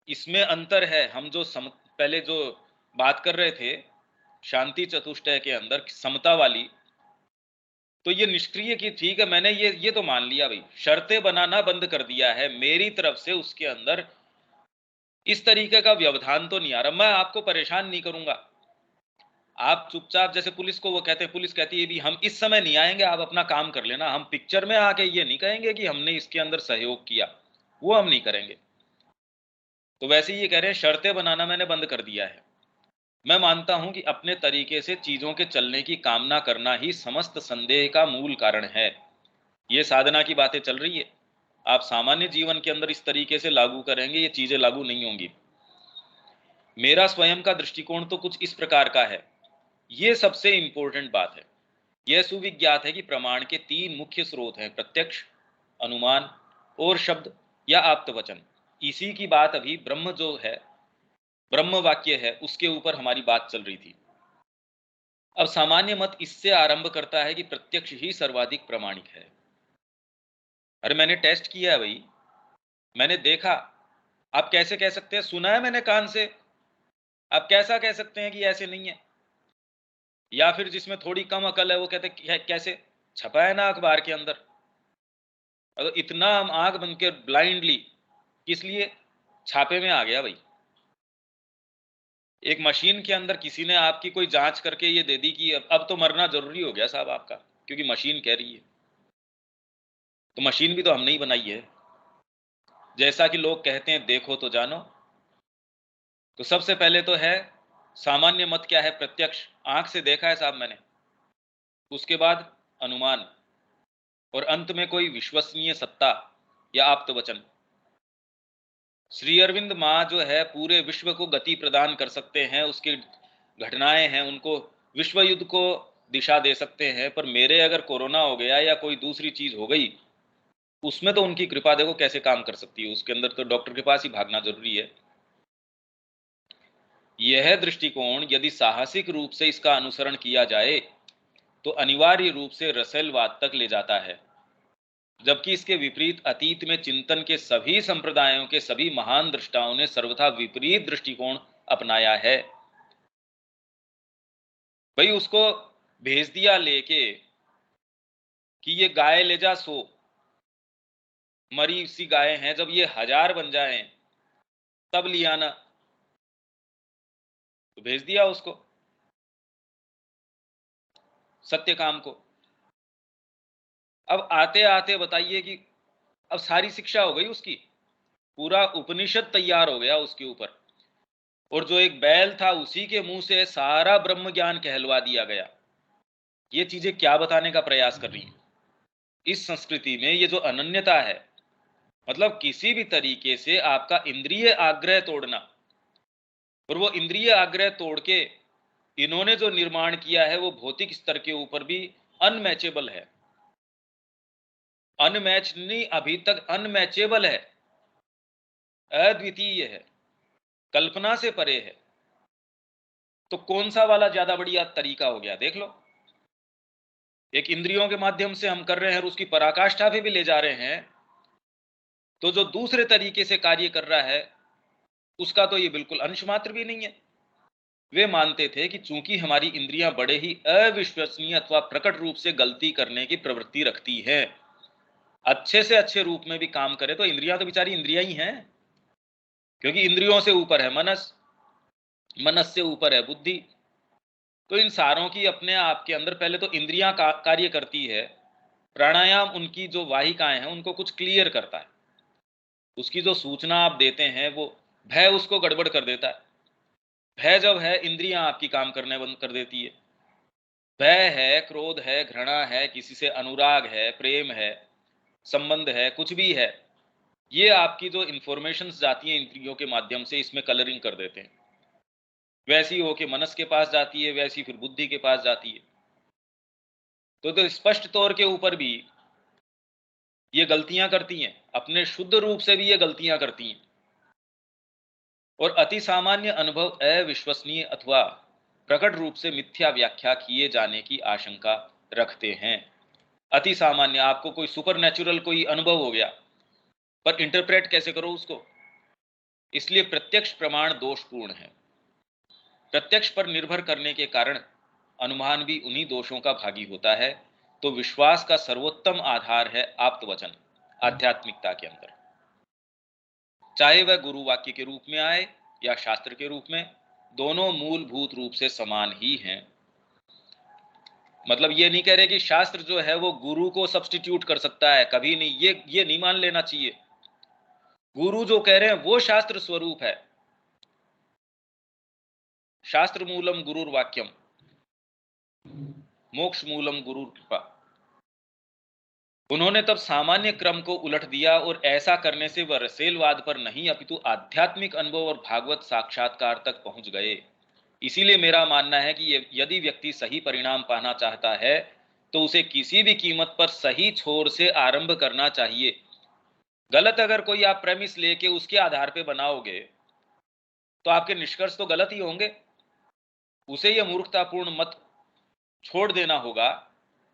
इसमें अंतर है। हम जो पहले जो बात कर रहे थे शांति चतुष्टय के अंदर समता वाली, तो ये निष्क्रिय की ठीक है, मैंने ये तो मान लिया भाई, शर्तें बनाना बंद कर दिया है मेरी तरफ से। उसके अंदर इस तरीके का व्यवधान तो नहीं आ रहा। मैं आपको परेशान नहीं करूंगा, आप चुपचाप, जैसे पुलिस को वो कहते हैं, पुलिस कहती है भी हम इस समय नहीं आएंगे, आप अपना काम कर लेना, हम पिक्चर में आके ये नहीं कहेंगे कि हमने इसके अंदर सहयोग किया, वो हम नहीं करेंगे। तो वैसे ही ये कह रहे हैं शर्तें बनाना मैंने बंद कर दिया है। मैं मानता हूं कि अपने तरीके से चीजों के चलने की कामना करना ही समस्त संदेह का मूल कारण है। ये साधना की बातें चल रही है, आप सामान्य जीवन के अंदर इस तरीके से लागू करेंगे, ये चीजें लागू नहीं होंगी। मेरा स्वयं का दृष्टिकोण तो कुछ इस प्रकार का है। ये सबसे इंपॉर्टेंट बात है। यह सुविज्ञात है कि प्रमाण के 3 मुख्य स्रोत हैं, प्रत्यक्ष, अनुमान और शब्द या आप्तवचन। इसी की बात अभी ब्रह्म जो है, ब्रह्म वाक्य है, उसके ऊपर हमारी बात चल रही थी। अब सामान्य मत इससे आरंभ करता है कि प्रत्यक्ष ही सर्वाधिक प्रमाणिक है। अरे मैंने टेस्ट किया है भाई, मैंने देखा। आप कैसे कह सकते हैं सुना है मैंने कान से, आप कैसा कह सकते हैं कि ऐसे नहीं है? या फिर जिसमें थोड़ी कम अकल है वो कहते कैसे, छपा है ना अखबार के अंदर। अगर इतना हम आंख बंद के ब्लाइंडली, किस लिए? छापे में आ गया भाई। एक मशीन के अंदर किसी ने आपकी कोई जांच करके ये दे दी कि अब तो मरना जरूरी हो गया साहब आपका, क्योंकि मशीन कह रही है। तो मशीन भी तो हमने ही बनाई है। जैसा कि लोग कहते हैं देखो तो जानो। तो सबसे पहले तो है सामान्य मत क्या है? प्रत्यक्ष, आंख से देखा है साहब मैंने। उसके बाद अनुमान, और अंत में कोई विश्वसनीय सत्ता या आप्तवचन। श्री अरविंद माँ जो है पूरे विश्व को गति प्रदान कर सकते हैं, उसकी घटनाएं हैं, उनको विश्व युद्ध को दिशा दे सकते हैं, पर मेरे अगर कोरोना हो गया या कोई दूसरी चीज हो गई, उसमें तो उनकी कृपा देखो कैसे काम कर सकती है। उसके अंदर तो डॉक्टर के पास ही भागना जरूरी है। यह दृष्टिकोण यदि साहसिक रूप से इसका अनुसरण किया जाए तो अनिवार्य रूप से रसेलवाद तक ले जाता है, जबकि इसके विपरीत अतीत में चिंतन के सभी संप्रदायों के सभी महान दृष्टाओं ने सर्वथा विपरीत दृष्टिकोण अपनाया है। भाई उसको भेज दिया लेके कि ये गाय ले जा सो, मरी सी गाय हैं, जब ये 1000 बन जाएं तब लियाना, तो भेज दिया उसको सत्यकाम को। अब आते आते बताइए कि अब सारी शिक्षा हो गई उसकी, पूरा उपनिषद तैयार हो गया उसके ऊपर, और जो एक बैल था उसी के मुंह से सारा ब्रह्म ज्ञान कहलवा दिया गया। ये चीजें क्या बताने का प्रयास कर रही हैं? इस संस्कृति में ये जो अनन्यता है, मतलब किसी भी तरीके से आपका इंद्रिय आग्रह तोड़ना, और वो इंद्रिय आग्रह तोड़ के इन्होंने जो निर्माण किया है वो भौतिक स्तर के ऊपर भी अनमैचेबल है। अनमैच नहीं, अभी तक अनमैचेबल है, अद्वितीय है, कल्पना से परे है। तो कौन सा वाला ज्यादा बढ़िया तरीका हो गया देख लो। एक इंद्रियों के माध्यम से हम कर रहे हैं और उसकी पराकाष्ठा पे भी ले जा रहे हैं, तो जो दूसरे तरीके से कार्य कर रहा है उसका तो ये बिल्कुल अंश मात्र भी नहीं है। वे मानते थे कि चूंकि हमारी इंद्रियां बड़े ही अविश्वसनीय अथवा प्रकट रूप से गलती करने की प्रवृत्ति रखती हैं, अच्छे से अच्छे रूप में भी काम करे तो इंद्रियां तो बेचारी इंद्रियां ही हैं, क्योंकि इंद्रियों से ऊपर है मनस, मनस से ऊपर है बुद्धि। तो इन सारों की अपने आप के अंदर पहले तो इंद्रियां कार्य करती है। प्राणायाम उनकी जो वाहिकाएं हैं उनको कुछ क्लियर करता है, उसकी जो सूचना आप देते हैं वो भय उसको गड़बड़ कर देता है। भय जब है, इंद्रियां आपकी काम करने बंद कर देती है। भय है, क्रोध है, घृणा है, किसी से अनुराग है, प्रेम है, संबंध है, कुछ भी है, ये आपकी जो इंफॉर्मेशंस जाती हैं इंद्रियों के माध्यम से, इसमें कलरिंग कर देते हैं। वैसी हो के मनस के पास जाती है, वैसी फिर बुद्धि के पास जाती है। तो स्पष्ट तौर के ऊपर भी ये गलतियां करती हैं, अपने शुद्ध रूप से भी ये गलतियां करती हैं, और अति सामान्य अनुभव अविश्वसनीय अथवा प्रकट रूप से मिथ्या व्याख्या किए जाने की आशंका रखते हैं। अति सामान्य, आपको कोई सुपर नेचुरल कोई अनुभव हो गया, पर इंटरप्रेट कैसे करो उसको? इसलिए प्रत्यक्ष प्रमाण दोषपूर्ण है। प्रत्यक्ष पर निर्भर करने के कारण अनुमान भी उन्हीं दोषों का भागी होता है। तो विश्वास का सर्वोत्तम आधार है आप्तवचन आध्यात्मिकता के अंदर, चाहे वह गुरु वाक्य के रूप में आए या शास्त्र के रूप में, दोनों मूलभूत रूप से समान ही हैं। मतलब ये नहीं कह रहे कि शास्त्र जो है वो गुरु को सब्स्टिट्यूट कर सकता है, कभी नहीं, ये नहीं मान लेना चाहिए। गुरु जो कह रहे हैं वो शास्त्र स्वरूप है। शास्त्र मूलम गुरुर्वाक्यम, मोक्ष मूलम गुरु कृपा। उन्होंने तब सामान्य क्रम को उलट दिया और ऐसा करने से वह रसेलवाद पर नहीं अपितु आध्यात्मिक अनुभव और भागवत साक्षात्कार तक पहुंच गए। इसीलिए मेरा मानना है कि यदि व्यक्ति सही परिणाम पाना चाहता है तो उसे किसी भी कीमत पर सही छोर से आरंभ करना चाहिए। गलत अगर कोई आप प्रेमिस लेके उसके आधार पे बनाओगे तो आपके निष्कर्ष तो गलत ही होंगे। उसे यह मूर्खतापूर्ण मत छोड़ देना होगा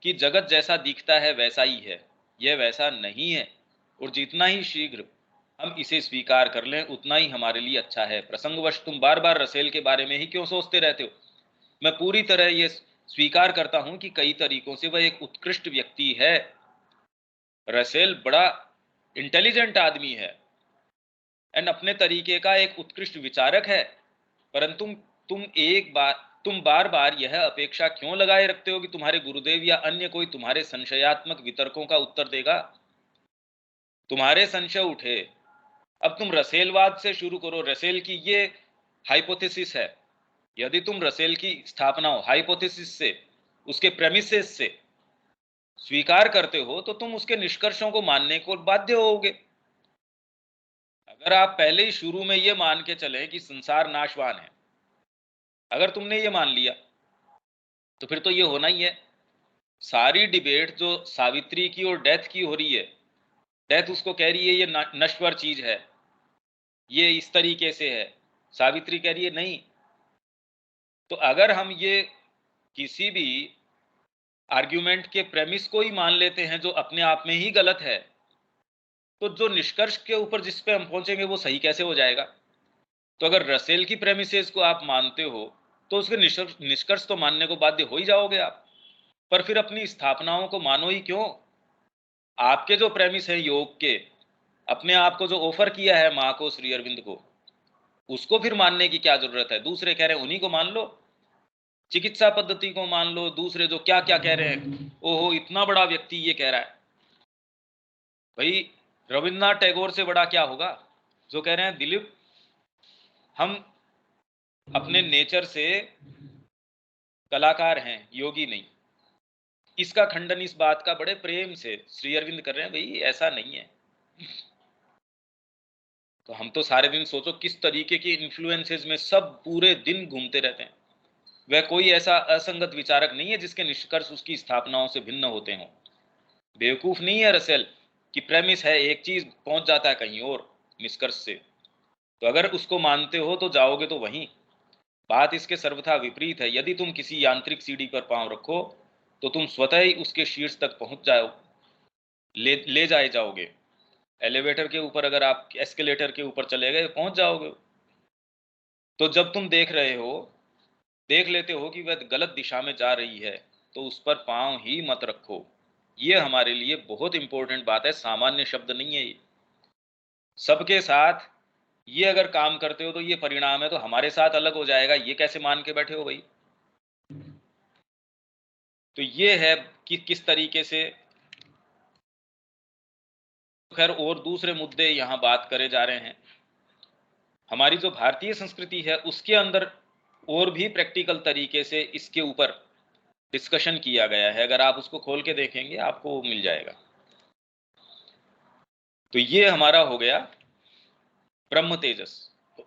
कि जगत जैसा दिखता है वैसा ही है, यह वैसा नहीं है, और जितना ही शीघ्र हम इसे स्वीकार कर लें उतना ही हमारे लिए अच्छा है। प्रसंगवश तुम बार बार रसेल के बारे में ही क्यों सोचते रहते हो? मैं पूरी तरह यह स्वीकार करता हूं कि कई तरीकों से वह एक उत्कृष्ट व्यक्ति है। रसेल बड़ा इंटेलिजेंट आदमी है एंड अपने तरीके का एक उत्कृष्ट विचारक है, परंतु तुम बार बार यह अपेक्षा क्यों लगाए रखते हो कि तुम्हारे गुरुदेव या अन्य कोई तुम्हारे संशयात्मक वितर्कों का उत्तर देगा? तुम्हारे संशय उठे, अब तुम रसेलवाद से शुरू करो। रसेल की ये हाइपोथेसिस है। यदि तुम रसेल की स्थापना हाइपोथेसिस से, उसके प्रेमिसेस से स्वीकार करते हो तो तुम उसके निष्कर्षों को मानने को बाध्य होगे। अगर आप पहले ही शुरू में यह मान के चले कि संसार नाशवान है, अगर तुमने ये मान लिया तो फिर तो ये होना ही है। सारी डिबेट जो सावित्री की और डेथ की हो रही है, डेथ उसको कह रही है ये नश्वर चीज है, ये इस तरीके से है, सावित्री कह रही है नहीं। तो अगर हम ये किसी भी आर्ग्यूमेंट के प्रेमिस को ही मान लेते हैं जो अपने आप में ही गलत है, तो जो निष्कर्ष के ऊपर जिस पे हम पहुंचेंगे वो सही कैसे हो जाएगा? तो अगर रसेल की प्रेमिसेस को आप मानते हो तो उसके निष्कर्ष तो मानने को बाध्य हो ही जाओगे आप। पर फिर अपनी स्थापनाओं को मानो ही क्यों? आपके जो प्रेमिस है योग के, अपने आप को जो ऑफर किया है मां को, श्री अरविंद को, उसको फिर मानने की क्या जरूरत है? दूसरे कह रहे हैं उन्हीं को मान लो, चिकित्सा पद्धति को मान लो, दूसरे जो क्या क्या कह रहे हैं, ओहो इतना बड़ा व्यक्ति ये कह रहा है। भाई रविन्द्रनाथ टैगोर से बड़ा क्या होगा जो कह रहे हैं दिलीप हम अपने नेचर से कलाकार हैं, योगी नहीं। इसका खंडन इस बात का बड़े प्रेम से श्री अरविंद कर रहे हैं, भाई ऐसा नहीं है। तो हम तो सारे दिन सोचो किस तरीके के इन्फ्लुएंसेस में सब पूरे दिन घूमते रहते हैं। वह कोई ऐसा असंगत विचारक नहीं है जिसके निष्कर्ष उसकी स्थापनाओं से भिन्न होते हों। बेवकूफ नहीं है रसेल कि प्रेमिस है एक चीज, पहुंच जाता है कहीं और निष्कर्ष से। तो अगर उसको मानते हो तो जाओगे तो वहीं। बात इसके सर्वथा विपरीत है। यदि तुम किसी यांत्रिक सीढ़ी पर पांव रखो तो तुम स्वतः ही उसके शीर्ष तक पहुंच जाओ, ले जाए जाओगे। एलिवेटर के ऊपर अगर आप एस्केलेटर के ऊपर चले गए पहुंच जाओगे। तो जब तुम देख लेते हो कि वह गलत दिशा में जा रही है तो उस पर पांव ही मत रखो। ये हमारे लिए बहुत इंपॉर्टेंट बात है, सामान्य शब्द नहीं है ये। सबके साथ ये अगर काम करते हो तो ये परिणाम है, तो हमारे साथ अलग हो जाएगा, ये कैसे मान के बैठे हो भाई? तो ये है कि किस तरीके से। खैर और दूसरे मुद्दे यहां बात करे जा रहे हैं। हमारी जो भारतीय संस्कृति है उसके अंदर और भी प्रैक्टिकल तरीके से इसके ऊपर डिस्कशन किया गया है। अगर आप उसको खोल के देखेंगे आपको वो मिल जाएगा। तो ये हमारा हो गया ब्रह्म तेजस,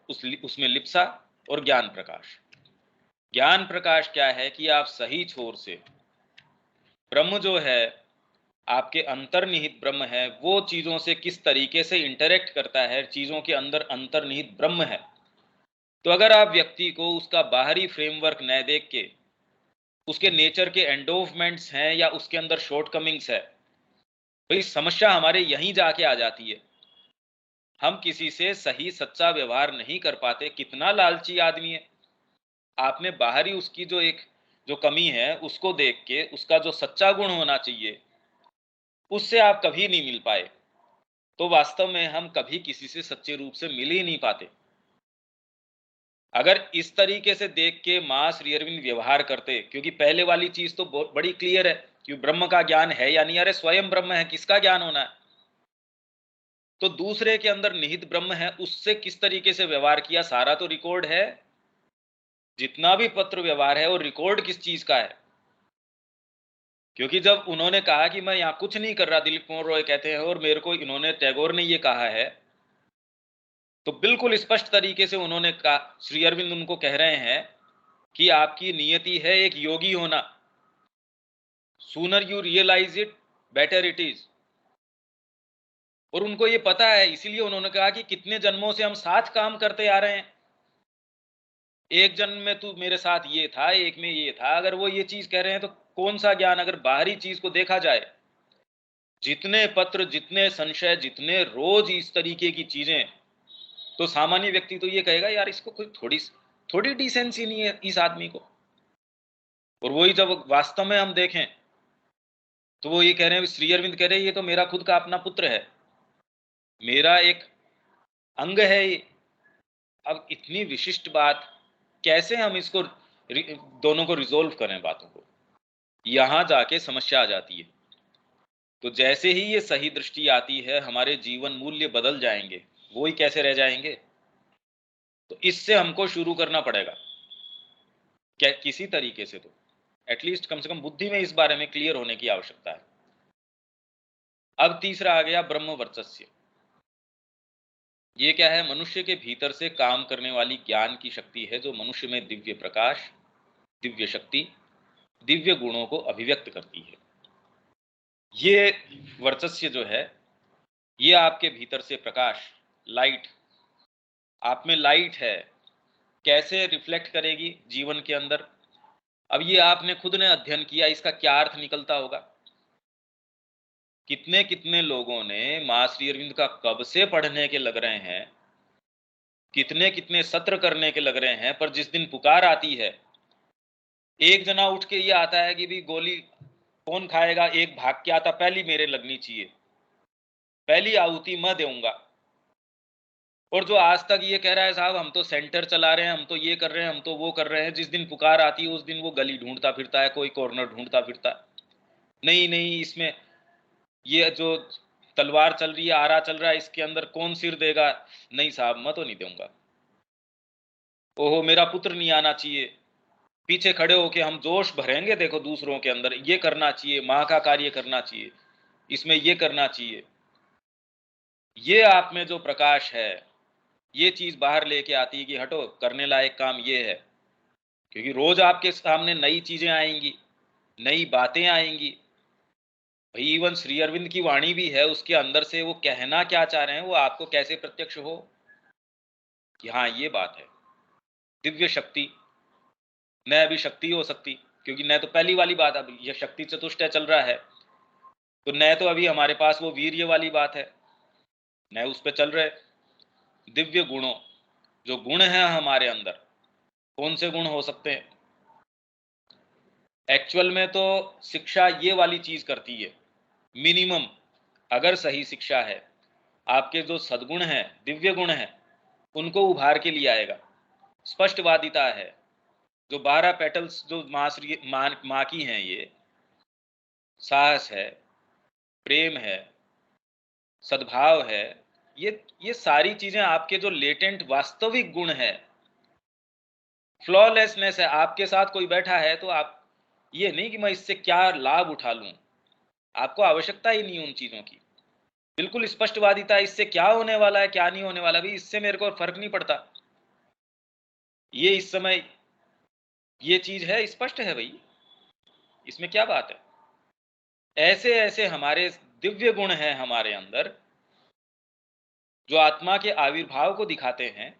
उसमें लिप्सा और ज्ञान प्रकाश। ज्ञान प्रकाश क्या है कि आप सही छोर से ब्रह्म जो है, आपके अंतर्निहित ब्रह्म है, वो चीजों से किस तरीके से इंटरेक्ट करता है, चीजों के अंदर अंतर्निहित ब्रह्म है। तो अगर आप व्यक्ति को उसका बाहरी फ्रेमवर्क न देख के उसके नेचर के एंडोवमेंट्स हैं या उसके अंदर शॉर्टकमिंग्स है, भाई समस्या हमारे यहीं जाके आ जाती है। हम किसी से सही सच्चा व्यवहार नहीं कर पाते। कितना लालची आदमी है। आपने बाहरी उसकी जो कमी है उसको देख के उसका जो सच्चा गुण होना चाहिए उससे आप कभी नहीं मिल पाए। तो वास्तव में हम कभी किसी से सच्चे रूप से मिल ही नहीं पाते। अगर इस तरीके से देख के मां श्री अरविंद व्यवहार करते, क्योंकि पहले वाली चीज तो बहुत बड़ी क्लियर है कि ब्रह्म का ज्ञान है या नहीं, अरे स्वयं ब्रह्म है, किसका ज्ञान होना है। तो दूसरे के अंदर निहित ब्रह्म है, उससे किस तरीके से व्यवहार किया, सारा तो रिकॉर्ड है। जितना भी पत्र व्यवहार है वो रिकॉर्ड किस चीज का है। क्योंकि जब उन्होंने कहा कि मैं यहां कुछ नहीं कर रहा, दिलीप कुमार रॉय कहते हैं, और मेरे को इन्होंने, टैगोर ने ये कहा है, तो बिल्कुल स्पष्ट तरीके से उन्होंने कहा, श्री अरविंद उनको कह रहे हैं कि आपकी नियति है एक योगी होना। Sooner you realise it better it is. और उनको ये पता है, इसीलिए उन्होंने कहा कि कितने जन्मों से हम साथ काम करते आ रहे हैं, एक जन्म में तू मेरे साथ ये था, एक में ये था। अगर वो ये चीज कह रहे हैं तो कौन सा ज्ञान, अगर बाहरी चीज को देखा जाए, जितने पत्र, जितने संशय, जितने रोज इस तरीके की चीजें, तो सामान्य व्यक्ति तो ये कहेगा यार इसको कोई थोड़ी डिसेंसी नहीं है इस आदमी को। और वही जब वास्तव में हम देखें तो वो ये कह रहे हैं, श्री अरविंद कह रहे हैं ये तो मेरा खुद का अपना पुत्र है, मेरा एक अंग है ये। अब इतनी विशिष्ट बात, कैसे हम इसको दोनों को रिजोल्व करें बातों को, यहां जाके समस्या आ जाती है। तो जैसे ही ये सही दृष्टि आती है, हमारे जीवन मूल्य बदल जाएंगे। वो ही कैसे रह जाएंगे, तो इससे हमको शुरू करना पड़ेगा क्या, किसी तरीके से तो एटलीस्ट कम से कम बुद्धि में इस बारे में क्लियर होने की आवश्यकता है। अब तीसरा आ गया ब्रह्म वर्चस्व। ये क्या है, मनुष्य के भीतर से काम करने वाली ज्ञान की शक्ति है, जो मनुष्य में दिव्य प्रकाश, दिव्य शक्ति, दिव्य गुणों को अभिव्यक्त करती है। ये वर्चस्व जो है, ये आपके भीतर से प्रकाश, लाइट, आप में लाइट है, कैसे रिफ्लेक्ट करेगी जीवन के अंदर। अब ये आपने खुद ने अध्ययन किया, इसका क्या अर्थ निकलता होगा। कितने कितने लोगों ने मां श्री अरविंद का कब से पढ़ने के लग रहे हैं, कितने कितने सत्र करने के लग रहे हैं, पर जिस दिन पुकार आती है, एक जना उठ के ये आता है कि भी गोली कौन खाएगा, एक भाग के आता, पहली मेरे लगनी चाहिए, पहली आहुति मैं दूंगा। और जो आज तक ये कह रहा है साहब हम तो सेंटर चला रहे हैं, हम तो ये कर रहे हैं, हम तो वो कर रहे हैं, जिस दिन पुकार आती है उस दिन वो गली ढूंढता फिरता है, कोई कॉर्नर ढूंढता फिरता है। नहीं नहीं, इसमें ये जो तलवार चल रही है, आरा चल रहा है, इसके अंदर कौन सिर देगा, नहीं साहब मैं तो नहीं दूंगा। ओहो मेरा पुत्र नहीं आना चाहिए, पीछे खड़े होके हम जोश भरेंगे, देखो दूसरों के अंदर ये करना चाहिए, मां का कार्य करना चाहिए, इसमें ये करना चाहिए। ये आप में जो प्रकाश है, ये चीज बाहर लेके आती है कि हटो, करने लायक काम ये है। क्योंकि रोज आपके सामने नई चीजें आएंगी, नई बातें आएंगी। भाई इवन श्री अरविंद की वाणी भी है, उसके अंदर से वो कहना क्या चाह रहे हैं वो आपको कैसे प्रत्यक्ष हो कि हाँ ये बात है। दिव्य शक्ति, न अभी शक्ति हो सकती, क्योंकि न तो पहली वाली बात, अब यह शक्ति चतुष्टय चल रहा है, तो न तो अभी हमारे पास वो वीर्य वाली बात है, न उस पर चल रहे। दिव्य गुणों, जो गुण है हमारे अंदर, कौन से गुण हो सकते हैं। एक्चुअल में तो शिक्षा ये वाली चीज करती है, मिनिमम अगर सही शिक्षा है, आपके जो सद्गुण हैं, दिव्य गुण हैं, उनको उभार के लिए आएगा। स्पष्टवादिता है, जो 12 पेटल्स जो माँ की हैं, ये साहस है, प्रेम है, सद्भाव है, ये सारी चीजें आपके जो लेटेंट वास्तविक गुण है, फ्लॉलेसनेस है। आपके साथ कोई बैठा है तो आप ये नहीं कि मैं इससे क्या लाभ उठा लूं, आपको आवश्यकता ही नहीं उन चीजों की। बिल्कुल स्पष्टवादिता, इससे क्या होने वाला है क्या नहीं होने वाला, भी इससे मेरे को फर्क नहीं पड़ता। ये इस समय ये चीज है, स्पष्ट है भाई, इसमें क्या बात है। ऐसे ऐसे हमारे दिव्य गुण हैं हमारे अंदर, जो आत्मा के आविर्भाव को दिखाते हैं,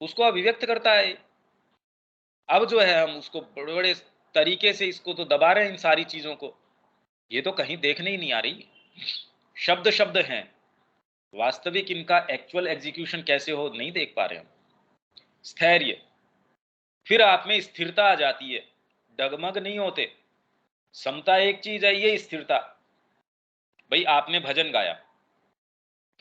उसको अभिव्यक्त करता है। अब जो है हम उसको बड़े बड़े तरीके से इसको तो दबा रहे हैं, इन सारी चीजों को, ये तो कहीं देखने ही नहीं आ रही। शब्द शब्द हैं, वास्तविक इनका एक्चुअल एग्जीक्यूशन कैसे हो नहीं देख पा रहे हम। स्थैर्य, फिर आप में स्थिरता आ जाती है, डगमग नहीं होते। समता एक चीज है, ये स्थिरता। भाई आपने भजन गाया,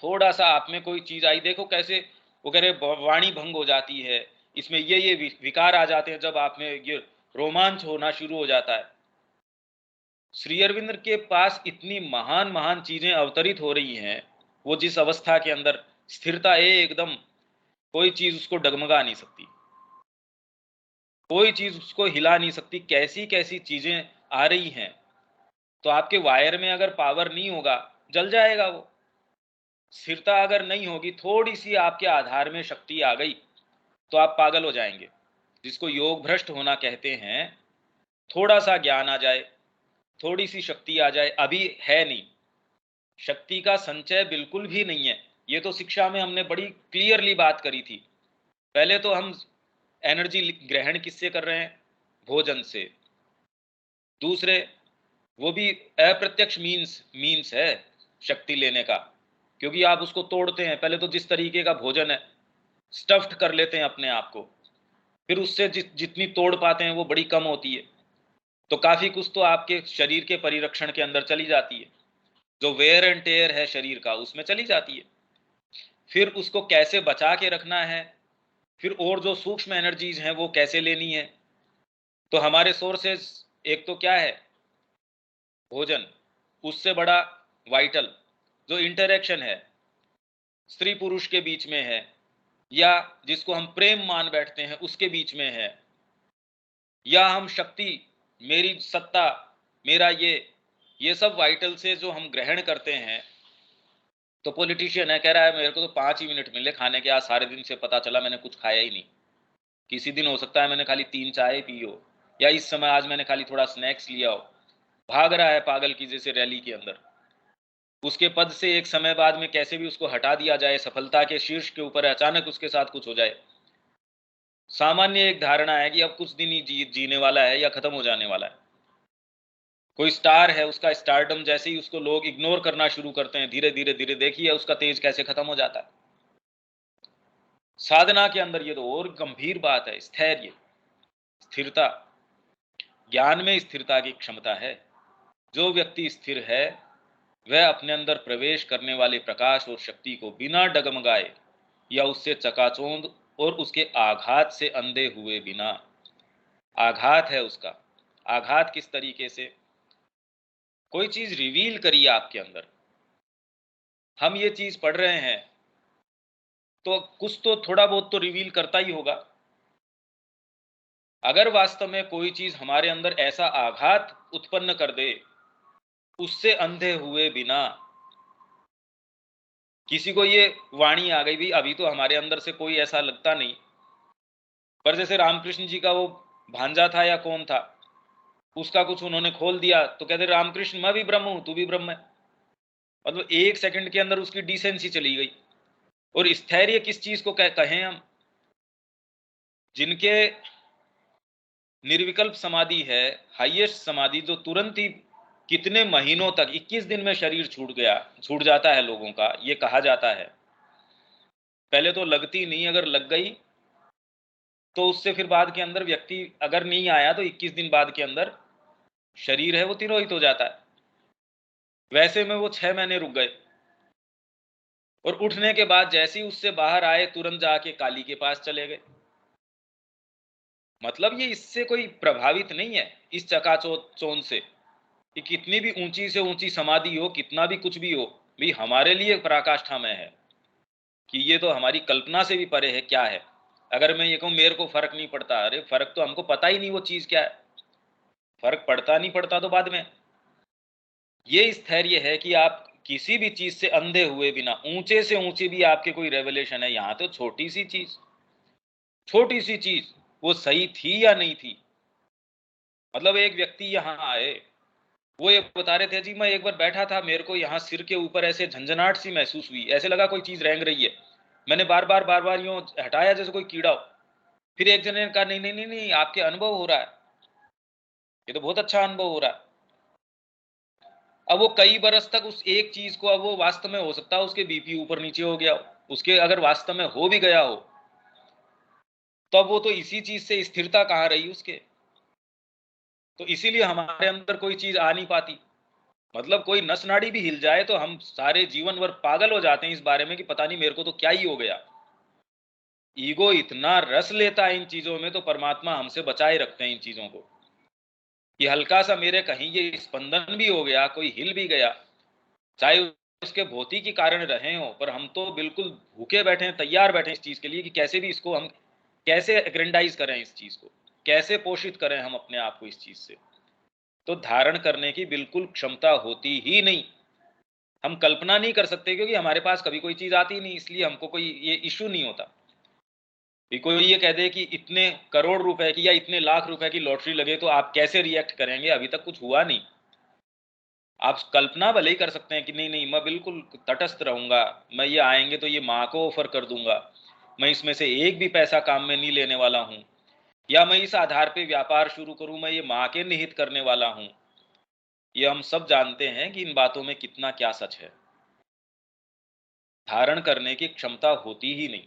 थोड़ा सा आप में कोई चीज आई, देखो कैसे वो कह रहे वाणी भंग हो जाती है, इसमें ये विकार आ जाते हैं, जब आप में ये रोमांच होना शुरू हो जाता है। श्री अरविंद के पास इतनी महान महान चीजें अवतरित हो रही हैं, वो जिस अवस्था के अंदर स्थिरता है एकदम, कोई चीज उसको डगमगा नहीं सकती, कोई चीज उसको हिला नहीं सकती। कैसी कैसी चीजें आ रही हैं, तो आपके वायर में अगर पावर नहीं होगा जल जाएगा वो। स्थिरता अगर नहीं होगी, थोड़ी सी आपके आधार में शक्ति आ गई तो आप पागल हो जाएंगे, जिसको योग भ्रष्ट होना कहते हैं। थोड़ा सा ज्ञान आ जाए, थोड़ी सी शक्ति आ जाए, अभी है नहीं, शक्ति का संचय बिल्कुल भी नहीं है। ये तो शिक्षा में हमने बड़ी क्लियरली बात करी थी। पहले तो हम एनर्जी ग्रहण किससे कर रहे हैं? भोजन से। दूसरे, वो भी अप्रत्यक्ष मीन्स है शक्ति लेने का, क्योंकि आप उसको तोड़ते हैं। पहले तो जिस तरीके का भोजन है, स्टफ्ड कर लेते हैं अपने आप को, फिर उससे जितनी तोड़ पाते हैं वो बड़ी कम होती है, तो काफी कुछ तो आपके शरीर के परिरक्षण के अंदर चली जाती है, जो वेयर एंड टेयर है शरीर का उसमें चली जाती है। फिर उसको कैसे बचा के रखना है, फिर और जो सूक्ष्म एनर्जीज हैं वो कैसे लेनी है। तो हमारे सोर्सेस एक तो क्या है? भोजन। उससे बड़ा वाइटल जो इंटरेक्शन है स्त्री पुरुष के बीच में है, या जिसको हम प्रेम मान बैठते हैं उसके बीच में है, या हम शक्ति, मेरी सत्ता, मेरा ये सब वाइटल से जो हम ग्रहण करते हैं। तो पॉलिटिशियन है, कह रहा है मेरे को तो 5 ही मिनट मिले खाने के, आज सारे दिन से पता चला मैंने कुछ खाया ही नहीं। किसी दिन हो सकता है मैंने खाली 3 चाय पी हो, या इस समय आज मैंने खाली थोड़ा स्नैक्स लिया हो। भाग रहा है पागल की जैसे रैली के अंदर। उसके पद से एक समय बाद में कैसे भी उसको हटा दिया जाए, सफलता के शीर्ष के ऊपर अचानक उसके साथ कुछ हो जाए। सामान्य एक धारणा है कि अब कुछ दिन ही जीने वाला है या खत्म हो जाने वाला है। कोई स्टार है, उसका स्टारडम जैसे ही उसको लोग इग्नोर करना शुरू करते हैं, धीरे धीरे धीरे देखिए उसका तेज कैसे खत्म हो जाता है। साधना के अंदर ये तो और गंभीर बात है, स्थैर्य, स्थिरता। ज्ञान में स्थिरता की क्षमता है। जो व्यक्ति स्थिर है वह अपने अंदर प्रवेश करने वाले प्रकाश और शक्ति को बिना डगमगाए या उससे चकाचौंध और उसके आघात से अंधे हुए बिना, आघात है उसका, आघात किस तरीके से? कोई चीज रिवील करी आपके अंदर, हम ये चीज पढ़ रहे हैं तो कुछ तो थोड़ा बहुत तो रिवील करता ही होगा। अगर वास्तव में कोई चीज हमारे अंदर ऐसा आघात उत्पन्न कर दे, उससे अंधे हुए बिना, किसी को ये वाणी आ गई भी, अभी तो हमारे अंदर से कोई ऐसा लगता नहीं, पर जैसे रामकृष्ण जी का वो भांजा था या कौन था, उसका कुछ उन्होंने खोल दिया तो कहते रामकृष्ण मैं भी ब्रह्म हूं, तू भी ब्रह्म है। मतलब 1 सेकंड के अंदर उसकी डिसेंसी चली गई। और स्थैर्य किस चीज को कहें हम? जिनके निर्विकल्प समाधि है, हाईएस्ट समाधि, जो तुरंत ही कितने महीनों तक, 21 दिन में शरीर छूट जाता है लोगों का, ये कहा जाता है। पहले तो लगती नहीं, अगर लग गई तो उससे फिर बाद के अंदर व्यक्ति अगर नहीं आया तो 21 दिन बाद के अंदर शरीर है वो तिरोहित हो जाता है। वैसे में वो 6 महीने रुक गए, और उठने के बाद जैसे ही उससे बाहर आए तुरंत जाके काली के पास चले गए। मतलब ये इससे कोई प्रभावित नहीं है, इस चकाचौंध से, कि कितनी भी ऊंची से ऊंची समाधि हो, कितना भी कुछ भी हो, भी हमारे लिए पराकाष्ठा में है कि ये तो हमारी कल्पना से भी परे है। क्या है? अगर मैं ये कहूं मेरे को फर्क नहीं पड़ता, अरे फर्क तो हमको पता ही नहीं वो चीज क्या है। फर्क पड़ता नहीं पड़ता तो बाद में। ये स्थैर्य है कि आप किसी भी चीज से अंधे हुए बिना, ऊंचे से ऊंची भी आपके कोई रेवलेशन है, यहां तो छोटी सी चीज, छोटी सी चीज वो सही थी या नहीं थी। मतलब एक व्यक्ति यहाँ आए, वो ये बता रहे थे जी मैं एक बार बैठा था, मेरे को यहाँ सिर के ऊपर ऐसे झंझनाहट सी महसूस हुई, ऐसे लगा कोई चीज रेंग रही है। मैंने बार बार यूं हटाया जैसे कोई कीड़ा हो। फिर एक जने ने कहा नहीं नहीं नहीं नहीं, आपके अनुभव हो रहा है, ये तो बहुत अच्छा अनुभव हो रहा है। अब वो कई बरस तक उस एक चीज को, अब वो वास्तव में हो सकता है उसके बीपी ऊपर नीचे हो गया हो, उसके अगर वास्तव में हो भी गया हो, तब वो तो इसी चीज से स्थिरता कहाँ रही उसके। तो इसीलिए हमारे अंदर कोई चीज आ नहीं पाती। मतलब कोई नस नाड़ी भी हिल जाए तो हम सारे जीवन भर पागल हो जाते हैं इस बारे में कि पता नहीं मेरे को तो क्या ही हो गया। ईगो इतना रस लेता है इन चीजों में, तो परमात्मा हमसे बचाए रखते हैं इन चीजों को, कि हल्का सा मेरे कहीं ये स्पंदन भी हो गया, कोई हिल भी गया, चाहे उसके भौतिकी कारण रहे हो, पर हम तो बिल्कुल भूखे बैठे हैं, तैयार बैठे हैं इस चीज के लिए कि कैसे भी इसको हम कैसे एग्रेंडाइज करें, इस चीज को कैसे पोषित करें हम अपने आप को इस चीज से। तो धारण करने की बिल्कुल क्षमता होती ही नहीं, हम कल्पना नहीं कर सकते, क्योंकि हमारे पास कभी कोई चीज आती नहीं, इसलिए हमको कोई ये इश्यू नहीं होता। भी कोई ये कह दे कि इतने करोड़ रुपए की या इतने लाख रुपए की लॉटरी लगे तो आप कैसे रिएक्ट करेंगे, अभी तक कुछ हुआ नहीं। आप कल्पना भले ही कर सकते हैं कि नहीं नहीं मैं बिल्कुल तटस्थ रहूंगा, मैं ये आएंगे तो ये माँ को ऑफर कर दूंगा, मैं इसमें से एक भी पैसा काम में नहीं लेने वाला हूं, या मैं इस आधार पे व्यापार शुरू करूं, मैं ये माँ के निहित करने वाला हूं। ये हम सब जानते हैं कि इन बातों में कितना क्या सच है। धारण करने की क्षमता होती ही नहीं।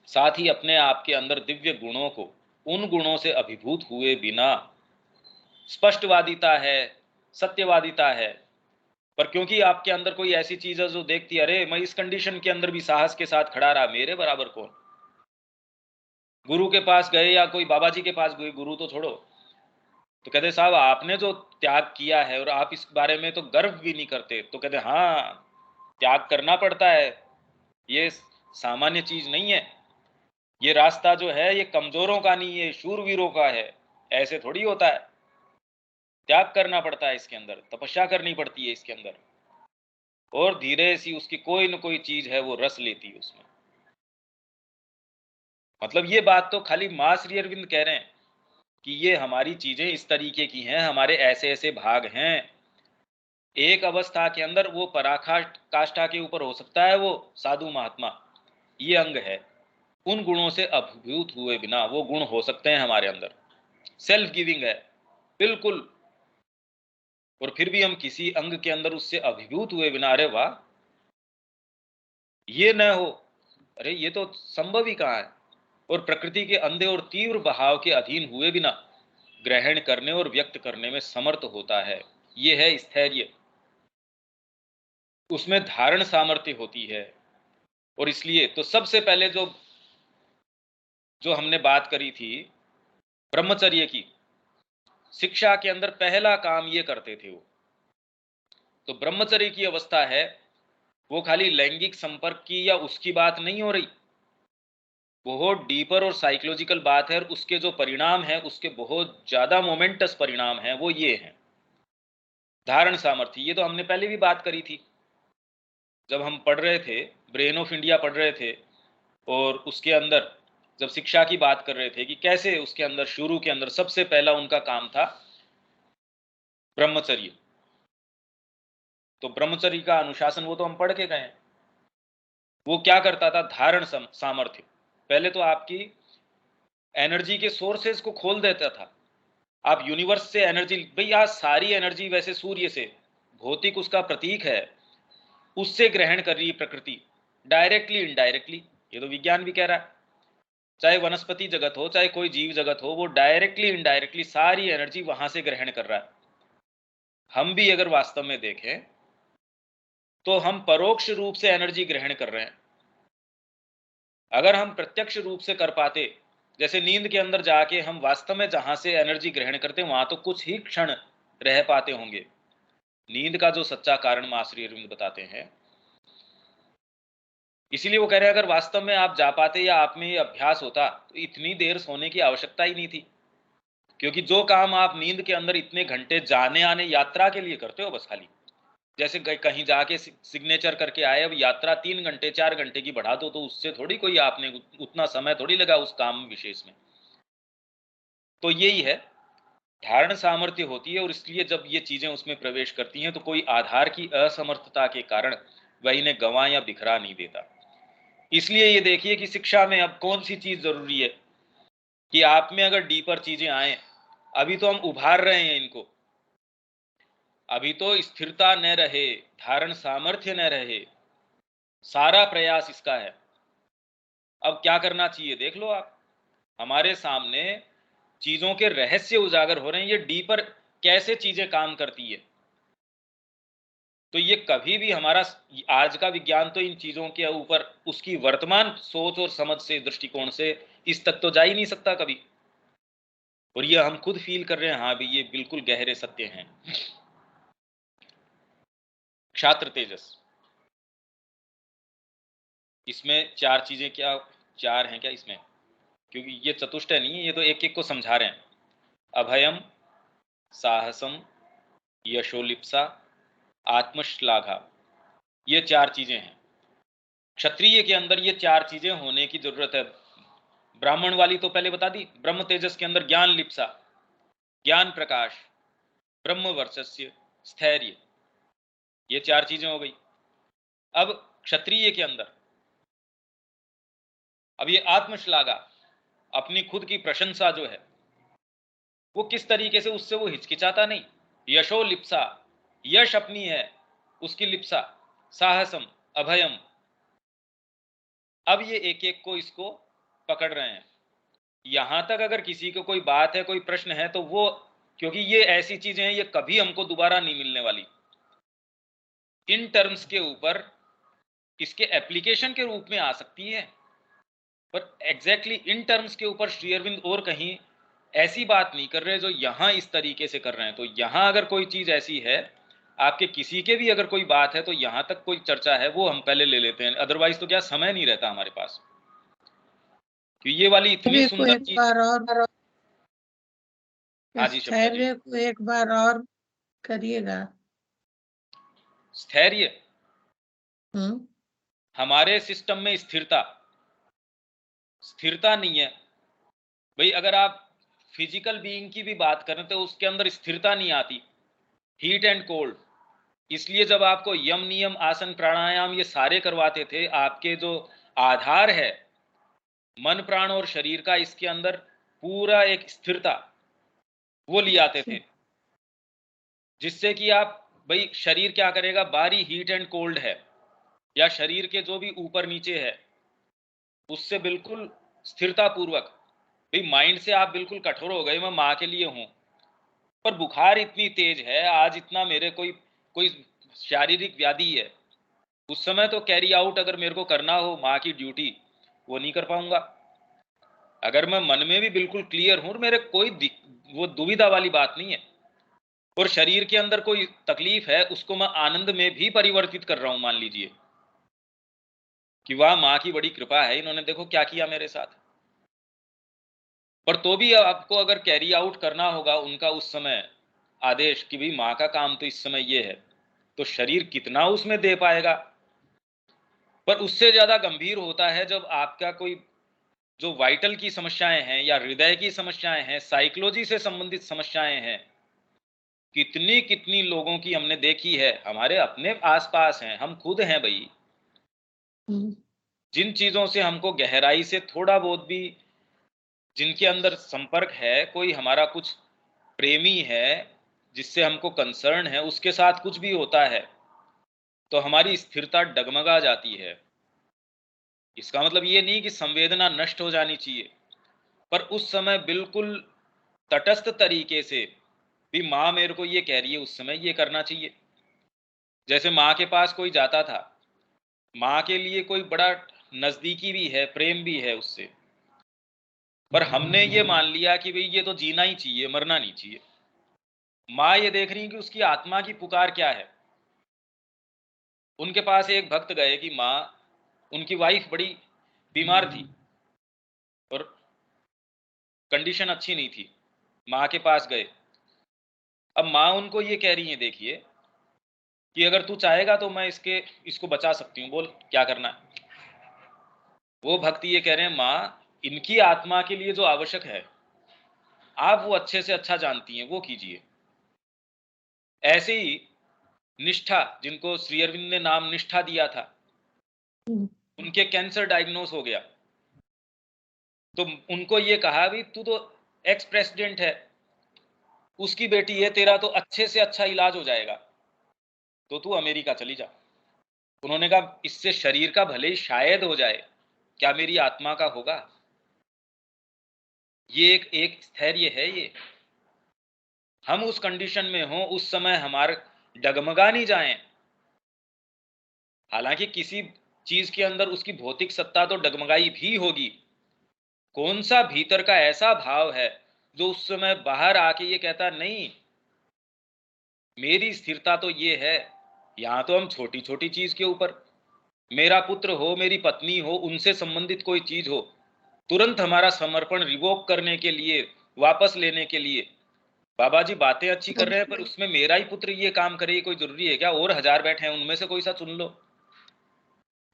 साथ ही अपने आप के अंदर दिव्य गुणों को, उन गुणों से अभिभूत हुए बिना, स्पष्टवादिता है, सत्यवादिता है, पर क्योंकि आपके अंदर कोई ऐसी चीज है जो देखती है, अरे मैं इस कंडीशन के अंदर भी साहस के साथ खड़ा रहा, मेरे बराबर कौन। गुरु के पास गए या कोई बाबा जी के पास गए, गुरु तो छोड़ो, तो कहते साहब आपने जो त्याग किया है और आप इस बारे में तो गर्व भी नहीं करते, तो कहते हाँ त्याग करना पड़ता है, ये सामान्य चीज नहीं है, ये रास्ता जो है ये कमजोरों का नहीं, ये शूरवीरों का है, ऐसे थोड़ी होता है। त्याग करना पड़ता है, इसके अंदर तपस्या करनी पड़ती है इसके अंदर, और धीरे सी उसकी कोई न कोई चीज है वो रस लेती है उसमें। मतलब ये बात तो खाली मां श्री अरविंद कह रहे हैं कि ये हमारी चीजें इस तरीके की हैं, हमारे ऐसे ऐसे भाग हैं। एक अवस्था के अंदर वो पराखा काष्ठा के ऊपर हो सकता है वो साधु महात्मा, ये अंग है, उन गुणों से अभिभूत हुए बिना वो गुण हो सकते हैं हमारे अंदर, सेल्फ गिविंग है बिल्कुल, और फिर भी हम किसी अंग के अंदर उससे अभिभूत हुए बिना, अरे वाह ये न हो, अरे ये तो संभव ही कहाँ है। और प्रकृति के अंधे और तीव्र बहाव के अधीन हुए बिना ग्रहण करने और व्यक्त करने में समर्थ होता है, ये है स्थैर्य, उसमें धारण सामर्थ्य होती है। और इसलिए तो सबसे पहले जो जो हमने बात करी थी ब्रह्मचर्य की, शिक्षा के अंदर पहला काम ये करते थे वो, तो ब्रह्मचर्य की अवस्था है वो खाली लैंगिक संपर्क की या उसकी बात नहीं हो रही, बहुत डीपर और साइकोलॉजिकल बात है, और उसके जो परिणाम है उसके बहुत ज्यादा मोमेंटस परिणाम है, वो ये है धारण सामर्थ्य। ये तो हमने पहले भी बात करी थी जब हम पढ़ रहे थे, ब्रेन ऑफ इंडिया पढ़ रहे थे, और उसके अंदर जब शिक्षा की बात कर रहे थे कि कैसे उसके अंदर शुरू के अंदर सबसे पहला उनका काम था ब्रह्मचर्य। तो ब्रह्मचर्य का अनुशासन वो तो हम पढ़ के गए हैं। वो क्या करता था, धारण सामर्थ्य, पहले तो आपकी एनर्जी के सोर्सेज को खोल देता था। आप यूनिवर्स से एनर्जी, भाई आज सारी एनर्जी वैसे सूर्य से, भौतिक उसका प्रतीक है, उससे ग्रहण कर रही है प्रकृति, डायरेक्टली इनडायरेक्टली, ये तो विज्ञान भी कह रहा है। चाहे वनस्पति जगत हो चाहे कोई जीव जगत हो, वो डायरेक्टली इनडायरेक्टली सारी एनर्जी वहां से ग्रहण कर रहा है। हम भी अगर वास्तव में देखें तो हम परोक्ष रूप से एनर्जी ग्रहण कर रहे हैं। अगर हम प्रत्यक्ष रूप से कर पाते, जैसे नींद के अंदर जाके हम वास्तव में जहां से एनर्जी ग्रहण करते हैं वहां तो कुछ ही क्षण रह पाते होंगे। नींद का जो सच्चा कारण मां श्री अरविंद बताते हैं, इसीलिए वो कह रहे हैं अगर वास्तव में आप जा पाते या आप में ये अभ्यास होता तो इतनी देर सोने की आवश्यकता ही नहीं थी, क्योंकि जो काम आप नींद के अंदर इतने घंटे जाने आने यात्रा के लिए करते हो, बस खाली जैसे कहीं जाके सिग्नेचर करके आए, अब यात्रा 3 घंटे 4 घंटे की बढ़ा दो तो उससे थोड़ी कोई आपने उतना समय थोड़ी लगा उस काम विशेष में। तो यही है, धारण सामर्थ्य होती है, और इसलिए जब ये चीजें उसमें प्रवेश करती हैं तो कोई आधार की असमर्थता के कारण वह इन्हें गंवा या बिखरा नहीं देता। इसलिए ये देखिए कि शिक्षा में अब कौन सी चीज जरूरी है कि आप में अगर डीपर चीजें आए, अभी तो हम उभार रहे हैं इनको, अभी तो स्थिरता न रहे, धारण सामर्थ्य न रहे, सारा प्रयास इसका है। अब क्या करना चाहिए देख लो आप, हमारे सामने चीजों के रहस्य उजागर हो रहे हैं, ये डीपर कैसे चीजें काम करती है। तो ये कभी भी हमारा आज का विज्ञान तो इन चीजों के ऊपर उसकी वर्तमान सोच और समझ से, दृष्टिकोण से इस तक तो जा ही नहीं सकता कभी। और ये हम खुद फील कर रहे हैं, हाँ भी ये बिल्कुल गहरे सत्य हैं। क्षात्र तेजस, इसमें चार चीजें, क्या चार हैं क्या इसमें, क्योंकि ये चतुष्टय नहीं है, ये तो एक एक को समझा रहे हैं। अभयम, साहसम, यशोलिप्सा, आत्मश्लाघा, ये चार चीजें हैं। क्षत्रिय के अंदर ये चार चीजें होने की जरूरत है। ब्राह्मण वाली तो पहले बता दी। ब्रह्म तेजस के अंदर ज्ञान लिप्सा, ज्ञान प्रकाश, ब्रह्म वर्चस्य, स्थैर्य, ये चार चीजें हो गई। अब क्षत्रिय के अंदर अब ये आत्मश्लाघा, अपनी खुद की प्रशंसा जो है वो किस तरीके से, उससे वो हिचकिचाता नहीं। यशो लिप्सा, यश अपनी है उसकी लिप्सा। साहसम, अभयम, अब ये एक एक को इसको पकड़ रहे हैं। यहां तक अगर किसी को कोई बात है, कोई प्रश्न है, तो वो, क्योंकि ये ऐसी चीजें हैं ये कभी हमको दोबारा नहीं मिलने वाली। इन टर्म्स के ऊपर इसके एप्लीकेशन के रूप में आ सकती है, पर एग्जैक्टली इन टर्म्स के ऊपर श्री अरविंद और कहीं ऐसी बात नहीं कर रहे जो यहां इस तरीके से कर रहे हैं। तो यहां अगर कोई चीज ऐसी है, आपके किसी के भी अगर कोई बात है, तो यहां तक कोई चर्चा है वो हम पहले ले लेते हैं, अदरवाइज तो क्या समय नहीं रहता हमारे पास। तो ये वाली इतनी स्थैर्य को सुंदर एक चीज। बार और, हाँ जी शब्दा जी। स्थैर्य को एक बार और करिएगा। स्थैर्य, हम्म। हमारे सिस्टम में स्थिरता, स्थिरता नहीं है भाई। अगर आप फिजिकल बीइंग की भी बात करें तो उसके अंदर स्थिरता नहीं आती, हीट एंड कोल्ड। इसलिए जब आपको यम नियम आसन प्राणायाम ये सारे करवाते थे, आपके जो आधार है मन प्राण और शरीर का, इसके अंदर पूरा एक स्थिरता वो ले आते थे, जिससे कि आप भाई शरीर क्या करेगा, बाहरी हीट एंड कोल्ड है या शरीर के जो भी ऊपर नीचे है उससे बिल्कुल स्थिरता पूर्वक। भाई माइंड से आप बिल्कुल कठोर हो गए, मैं माँ के लिए हूं, पर बुखार इतनी तेज है आज, इतना मेरे कोई कोई शारीरिक व्याधि है, उस समय तो कैरी आउट अगर मेरे को करना हो माँ की ड्यूटी, वो नहीं कर पाऊंगा। अगर मैं मन में भी बिल्कुल क्लियर हूं, मेरे कोई वो दुविधा वाली बात नहीं है, और शरीर के अंदर कोई तकलीफ है, उसको मैं आनंद में भी परिवर्तित कर रहा हूं। मान लीजिए कि वाह माँ की बड़ी कृपा है, इन्होंने देखो क्या किया मेरे साथ। पर तो भी आपको अगर कैरी आउट करना होगा उनका उस समय आदेश कि भाई माँ का काम तो इस समय ये है, तो शरीर कितना उसमें दे पाएगा। पर उससे ज्यादा गंभीर होता है जब आपका कोई जो वाइटल की समस्याएं हैं या हृदय की समस्याएं हैं, साइकोलॉजी से संबंधित समस्याएं हैं। कितनी कितनी लोगों की हमने देखी है, हमारे अपने आसपास हैं, हम खुद हैं भाई। जिन चीजों से हमको गहराई से थोड़ा बहुत भी, जिनके अंदर संपर्क है, कोई हमारा कुछ प्रेमी है जिससे हमको कंसर्न है, उसके साथ कुछ भी होता है तो हमारी स्थिरता डगमगा जाती है। इसका मतलब ये नहीं कि संवेदना नष्ट हो जानी चाहिए, पर उस समय बिल्कुल तटस्थ तरीके से भी माँ मेरे को ये कह रही है, उस समय ये करना चाहिए। जैसे माँ के पास कोई जाता था, माँ के लिए कोई बड़ा नजदीकी भी है, प्रेम भी है उससे, पर हमने ये मान लिया कि भाई ये तो जीना ही चाहिए, मरना नहीं चाहिए। माँ ये देख रही है कि उसकी आत्मा की पुकार क्या है। उनके पास एक भक्त गए कि माँ, उनकी वाइफ बड़ी बीमार थी और कंडीशन अच्छी नहीं थी, माँ के पास गए। अब माँ उनको ये कह रही है, देखिए कि अगर तू चाहेगा तो मैं इसको बचा सकती हूँ, बोल क्या करना है। वो भक्त ये कह रहे हैं, माँ इनकी आत्मा के लिए जो आवश्यक है आप वो अच्छे से अच्छा जानती हैं, वो कीजिए। ऐसे ही निष्ठा, जिनको श्री अरविंद ने नाम निष्ठा दिया था, उनके कैंसर डायग्नोस हो गया, तो उनको ये कहा भी तू तो एक्स प्रेसिडेंट है, उसकी बेटी है, तेरा तो अच्छे से अच्छा इलाज हो जाएगा, तो तू अमेरिका चली जा। उन्होंने कहा इससे शरीर का भले ही शायद हो जाए, क्या मेरी आत्मा का होगा। ये एक स्थैर्य है। ये हम उस कंडीशन में हो, उस समय हमारे डगमगा नहीं जाएं, हालांकि किसी चीज के अंदर उसकी भौतिक सत्ता तो डगमगाई भी होगी, कौन सा भीतर का ऐसा भाव है जो उस समय बाहर आके ये कहता नहीं मेरी स्थिरता तो ये है। यहां तो हम छोटी छोटी चीज के ऊपर, मेरा पुत्र हो, मेरी पत्नी हो, उनसे संबंधित कोई चीज हो, तुरंत हमारा समर्पण रिवोक करने के लिए, वापस लेने के लिए, बाबा जी बातें अच्छी कर रहे हैं पर उसमें मेरा ही पुत्र ये काम करे, ये कोई जरूरी है क्या? और 1000 बैठे हैं उनमें से कोई सा चुन लो।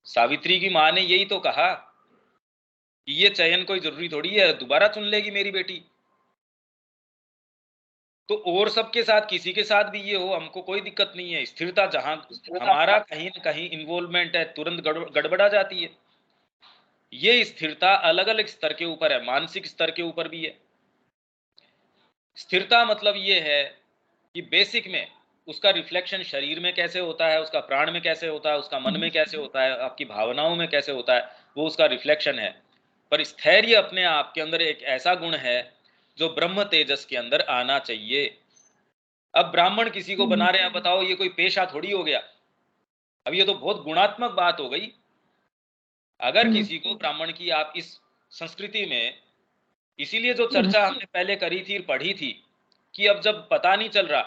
सावित्री की मां ने यही तो कहा कि ये चयन कोई जरूरी थोड़ी है, दोबारा चुन लेगी मेरी बेटी। तो और सबके साथ, किसी के साथ भी ये हो, हमको कोई दिक्कत नहीं है। स्थिरता जहां हमारा कहीं न कहीं इन्वॉल्वमेंट है, तुरंत गड़बड़ा जाती है। ये स्थिरता अलग अलग स्तर के ऊपर है, मानसिक स्तर के ऊपर भी है। स्थिरता मतलब ये है कि बेसिक में उसका रिफ्लेक्शन शरीर में कैसे होता है, उसका प्राण में कैसे होता है, उसका मन में कैसे होता है, आपकी भावनाओं में कैसे होता है, वो उसका रिफ्लेक्शन है। पर स्थैर्य अपने आप के अंदर एक ऐसा गुण है जो ब्रह्म तेजस के अंदर आना चाहिए। अब ब्राह्मण किसी को बना रहे हैं, बताओ ये कोई पेशा थोड़ी हो गया। अब ये तो बहुत गुणात्मक बात हो गई। अगर किसी को ब्राह्मण की आप इस संस्कृति में, इसीलिए जो चर्चा हमने पहले करी थी, पढ़ी थी, कि अब जब पता नहीं चल रहा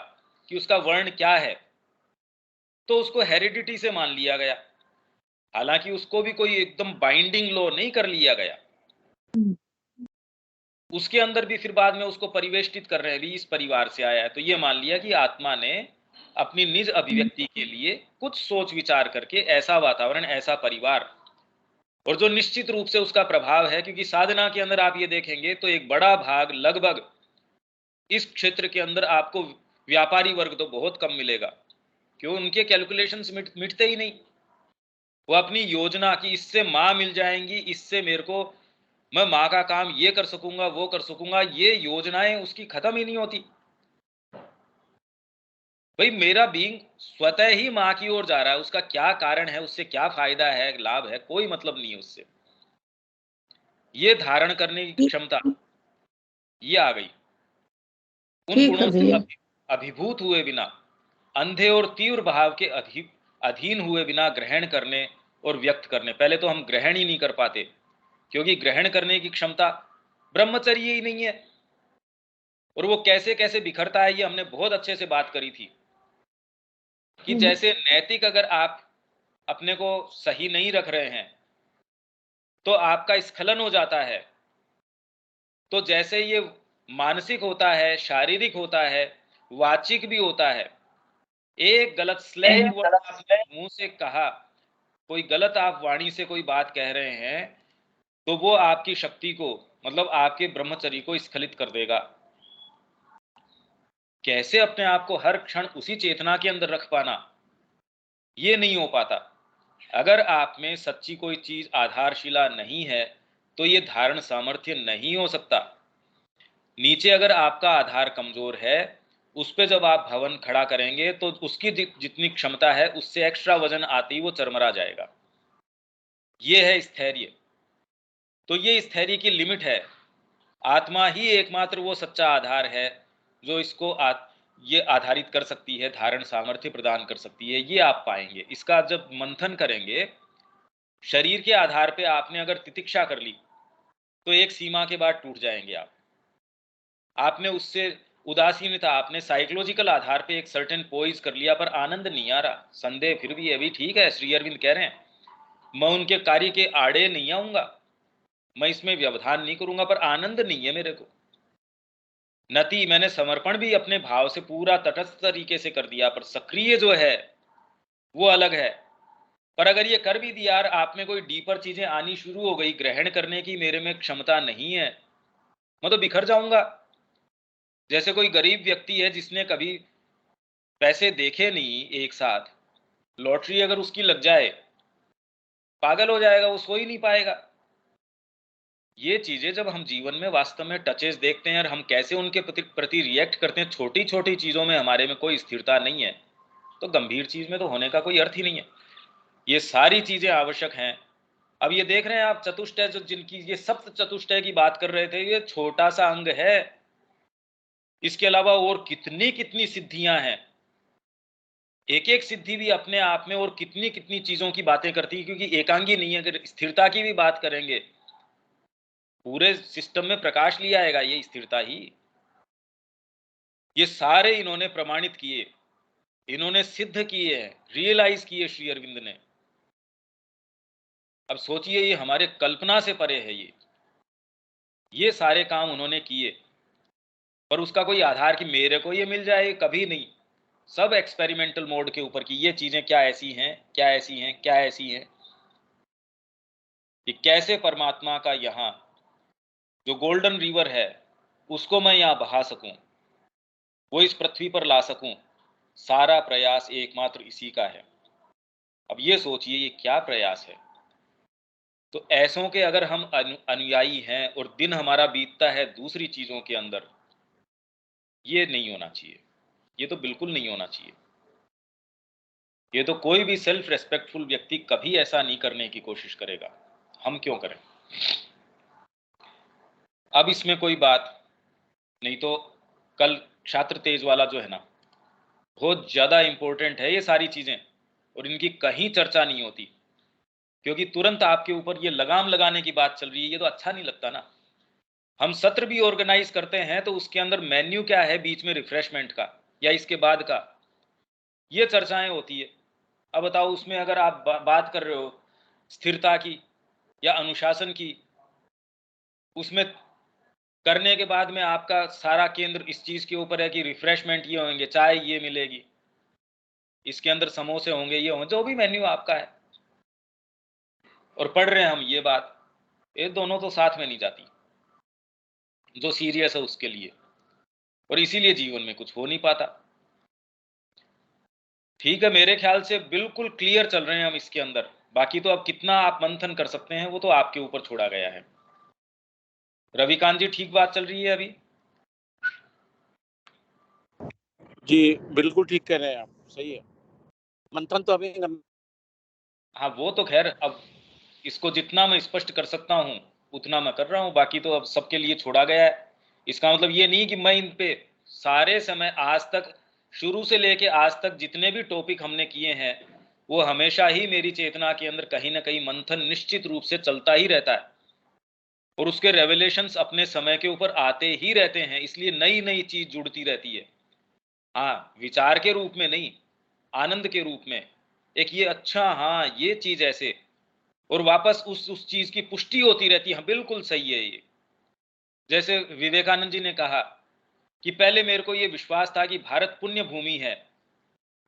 कि उसका वर्ण क्या है, तो उसको हेरिडिटी से मान लिया गया। हालांकि उसको भी कोई एकदम बाइंडिंग लॉ नहीं कर लिया गया। उसके अंदर भी फिर बाद में उसको परिवेष्टित कर रहे हैं, भी इस परिवार से आया है, तो ये मान लिया कि आत्मा ने अपनी निज अभिव्यक्ति के लिए कुछ सोच विचार करके ऐसा वातावरण, ऐसा परिवार, और जो निश्चित रूप से उसका प्रभाव है, क्योंकि साधना के अंदर आप ये देखेंगे तो एक बड़ा भाग, लगभग इस क्षेत्र के अंदर आपको व्यापारी वर्ग तो बहुत कम मिलेगा। क्यों? उनके कैलकुलेशंस मिटते ही नहीं। वो अपनी योजना की इससे माँ मिल जाएंगी, इससे मेरे को, मैं माँ का काम ये कर सकूंगा, वो कर सकूंगा, ये योजनाएं उसकी खत्म ही नहीं होती। भाई मेरा बीइंग स्वतः ही माँ की ओर जा रहा है, उसका क्या कारण है, उससे क्या फायदा है, लाभ है, कोई मतलब नहीं है उससे। ये धारण करने की क्षमता ये आ गई। उन गुणों से अभिभूत हुए बिना, अंधे और तीव्र भाव के अधीन हुए बिना ग्रहण करने और व्यक्त करने, पहले तो हम ग्रहण ही नहीं कर पाते, क्योंकि ग्रहण करने की क्षमता ब्रह्मचर्य ही नहीं है। और वो कैसे कैसे बिखरता है, ये हमने बहुत अच्छे से बात करी थी कि जैसे नैतिक अगर आप अपने को सही नहीं रख रहे हैं तो आपका स्खलन हो जाता है। तो जैसे ये मानसिक होता है, शारीरिक होता है, वाचिक भी होता है। एक गलत स्लैंग वर्ड आपने मुंह से कहा, कोई गलत आप वाणी से कोई बात कह रहे हैं, तो वो आपकी शक्ति को, मतलब आपके ब्रह्मचर्य को स्खलित कर देगा। कैसे अपने आप को हर क्षण उसी चेतना के अंदर रख पाना, ये नहीं हो पाता। अगर आप में सच्ची कोई चीज आधारशिला नहीं है तो ये धारण सामर्थ्य नहीं हो सकता। नीचे अगर आपका आधार कमजोर है, उस पे जब आप भवन खड़ा करेंगे तो उसकी जितनी क्षमता है उससे एक्स्ट्रा वजन आते ही वो चरमरा जाएगा। ये है स्थैर्य। तो ये स्थैर्य की लिमिट है। आत्मा ही एकमात्र वो सच्चा आधार है जो इसको ये आधारित कर सकती है, धारण सामर्थ्य प्रदान कर सकती है। ये आप पाएंगे। इसका जब मंथन करेंगे, शरीर के आधार पे आपने अगर तितिक्षा कर ली तो एक सीमा के बाद टूट जाएंगे आप। आपने उससे उदासीनता, आपने साइकोलॉजिकल आधार पे एक सर्टेन पोइज कर लिया पर आनंद नहीं आ रहा, संदेह फिर भी है। अभी ठीक है, श्री अरविंद कह रहे हैं मैं उनके कार्य के आड़े नहीं आऊंगा, मैं इसमें व्यवधान नहीं करूंगा, पर आनंद नहीं है मेरे को। नति मैंने समर्पण भी अपने भाव से पूरा तटस्थ तरीके से कर दिया, पर सक्रिय जो है वो अलग है। पर अगर ये कर भी दिया और आप में कोई डीपर चीजें आनी शुरू हो गई, ग्रहण करने की मेरे में क्षमता नहीं है, मैं तो बिखर जाऊंगा। जैसे कोई गरीब व्यक्ति है जिसने कभी पैसे देखे नहीं एक साथ, लॉटरी अगर उसकी लग जाए, पागल हो जाएगा, वो सो ही नहीं पाएगा। ये चीजें जब हम जीवन में वास्तव में टचेस देखते हैं और हम कैसे उनके प्रति रिएक्ट करते हैं, छोटी छोटी चीजों में हमारे में कोई स्थिरता नहीं है, तो गंभीर चीज में तो होने का कोई अर्थ ही नहीं है। ये सारी चीजें आवश्यक हैं। अब ये देख रहे हैं आप, चतुष्टय जो, जिनकी ये सप्त चतुष्टय की बात कर रहे थे, ये छोटा सा अंग है। इसके अलावा और कितनी कितनी सिद्धियां हैं एक एक सिद्धि भी अपने आप में और कितनी कितनी चीजों की बातें करती है, क्योंकि एकांगी नहीं है। अगर स्थिरता की भी बात करेंगे, पूरे सिस्टम में प्रकाश लिया आएगा ये स्थिरता ही। ये सारे इन्होंने प्रमाणित किए, इन्होंने सिद्ध किए हैं, रियलाइज किए श्री अरविंद ने। अब सोचिए, ये हमारे कल्पना से परे है। ये सारे काम उन्होंने किए, पर उसका कोई आधार कि मेरे को ये मिल जाए, कभी नहीं। सब एक्सपेरिमेंटल मोड के ऊपर कि ये चीजें क्या ऐसी हैं, क्या ऐसी हैं, क्या ऐसी हैं, कि कैसे परमात्मा का यहाँ जो गोल्डन रिवर है उसको मैं यहाँ बहा सकूं, वो इस पृथ्वी पर ला सकूं। सारा प्रयास एकमात्र इसी का है। अब ये सोचिए, ये क्या प्रयास है। तो ऐसों के अगर हम अनुयायी हैं और दिन हमारा बीतता है दूसरी चीजों के अंदर, ये नहीं होना चाहिए। ये तो बिल्कुल नहीं होना चाहिए। ये तो कोई भी सेल्फ रेस्पेक्टफुल व्यक्ति कभी ऐसा नहीं करने की कोशिश करेगा। हम क्यों करें। अब इसमें कोई बात नहीं तो कल छात्र तेज वाला जो है ना, बहुत ज्यादा इंपॉर्टेंट है ये सारी चीजें, और इनकी कहीं चर्चा नहीं होती, क्योंकि तुरंत आपके ऊपर ये लगाम लगाने की बात चल रही है। ये तो अच्छा नहीं लगता ना। हम सत्र भी ऑर्गेनाइज करते हैं तो उसके अंदर मेन्यू क्या है, बीच में रिफ्रेशमेंट का या इसके बाद का, ये चर्चाएं होती है। अब बताओ, उसमें अगर आप बात कर रहे हो स्थिरता की या अनुशासन की, उसमें करने के बाद में आपका सारा केंद्र इस चीज के ऊपर है कि रिफ्रेशमेंट ये होंगे, चाय ये मिलेगी, इसके अंदर समोसे होंगे, ये होंगे, जो भी मेन्यू आपका है, और पढ़ रहे हैं हम ये बात, ये दोनों तो साथ में नहीं जाती। जो सीरियस है उसके लिए, और इसीलिए जीवन में कुछ हो नहीं पाता। ठीक है, मेरे ख्याल से बिल्कुल क्लियर चल रहे हैं हम इसके अंदर। बाकी तो अब कितना आप मंथन कर सकते हैं वो तो आपके ऊपर छोड़ा गया है। रविकांत जी, ठीक बात चल रही है अभी? जी बिल्कुल ठीक कह रहे हैं आप, सही है। मंथन तो अभी हाँ, वो तो खैर अब इसको जितना मैं स्पष्ट कर सकता हूँ उतना मैं कर रहा हूँ, बाकी तो अब सबके लिए छोड़ा गया है। इसका मतलब ये नहीं कि मैं इन पे सारे समय आज तक, शुरू से लेके आज तक जितने भी टॉपिक हमने किए हैं, वो हमेशा ही मेरी चेतना के अंदर कहीं ना कहीं मंथन निश्चित रूप से चलता ही रहता है, और उसके रेवलेशंस अपने समय के ऊपर आते ही रहते हैं, इसलिए नई नई चीज जुड़ती रहती है। हाँ, विचार के रूप में नहीं, आनंद के रूप में। एक ये अच्छा, हाँ ये चीज ऐसे, और वापस उस चीज की पुष्टि होती रहती है। हाँ, बिल्कुल सही है ये। जैसे विवेकानंद जी ने कहा कि पहले मेरे को ये विश्वास था कि भारत पुण्य भूमि है,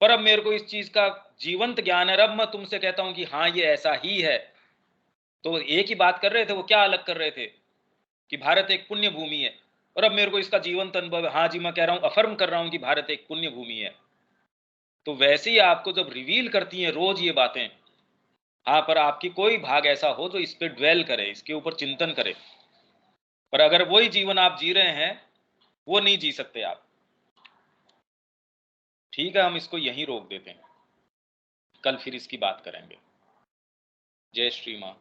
पर अब मेरे को इस चीज का जीवंत ज्ञान है। अब मैं तुमसे कहता हूं कि हाँ ये ऐसा ही है। तो एक ही बात कर रहे थे, वो क्या अलग कर रहे थे कि भारत एक पुण्य भूमि है, और अब मेरे को इसका जीवंत अनुभव है। हाँ जी, मैं कह रहा हूं, अफर्म कर रहा हूं कि भारत एक पुण्य भूमि है। तो वैसे ही आपको जब रिवील करती हैं रोज ये बातें, हाँ, पर आपकी कोई भाग ऐसा हो जो इस पे ड्वेल करे, इसके ऊपर चिंतन करे, पर अगर वही जीवन आप जी रहे हैं, वो नहीं जी सकते आप। ठीक है, हम इसको यहीं रोक देते हैं, कल फिर इसकी बात करेंगे। जय श्री मां।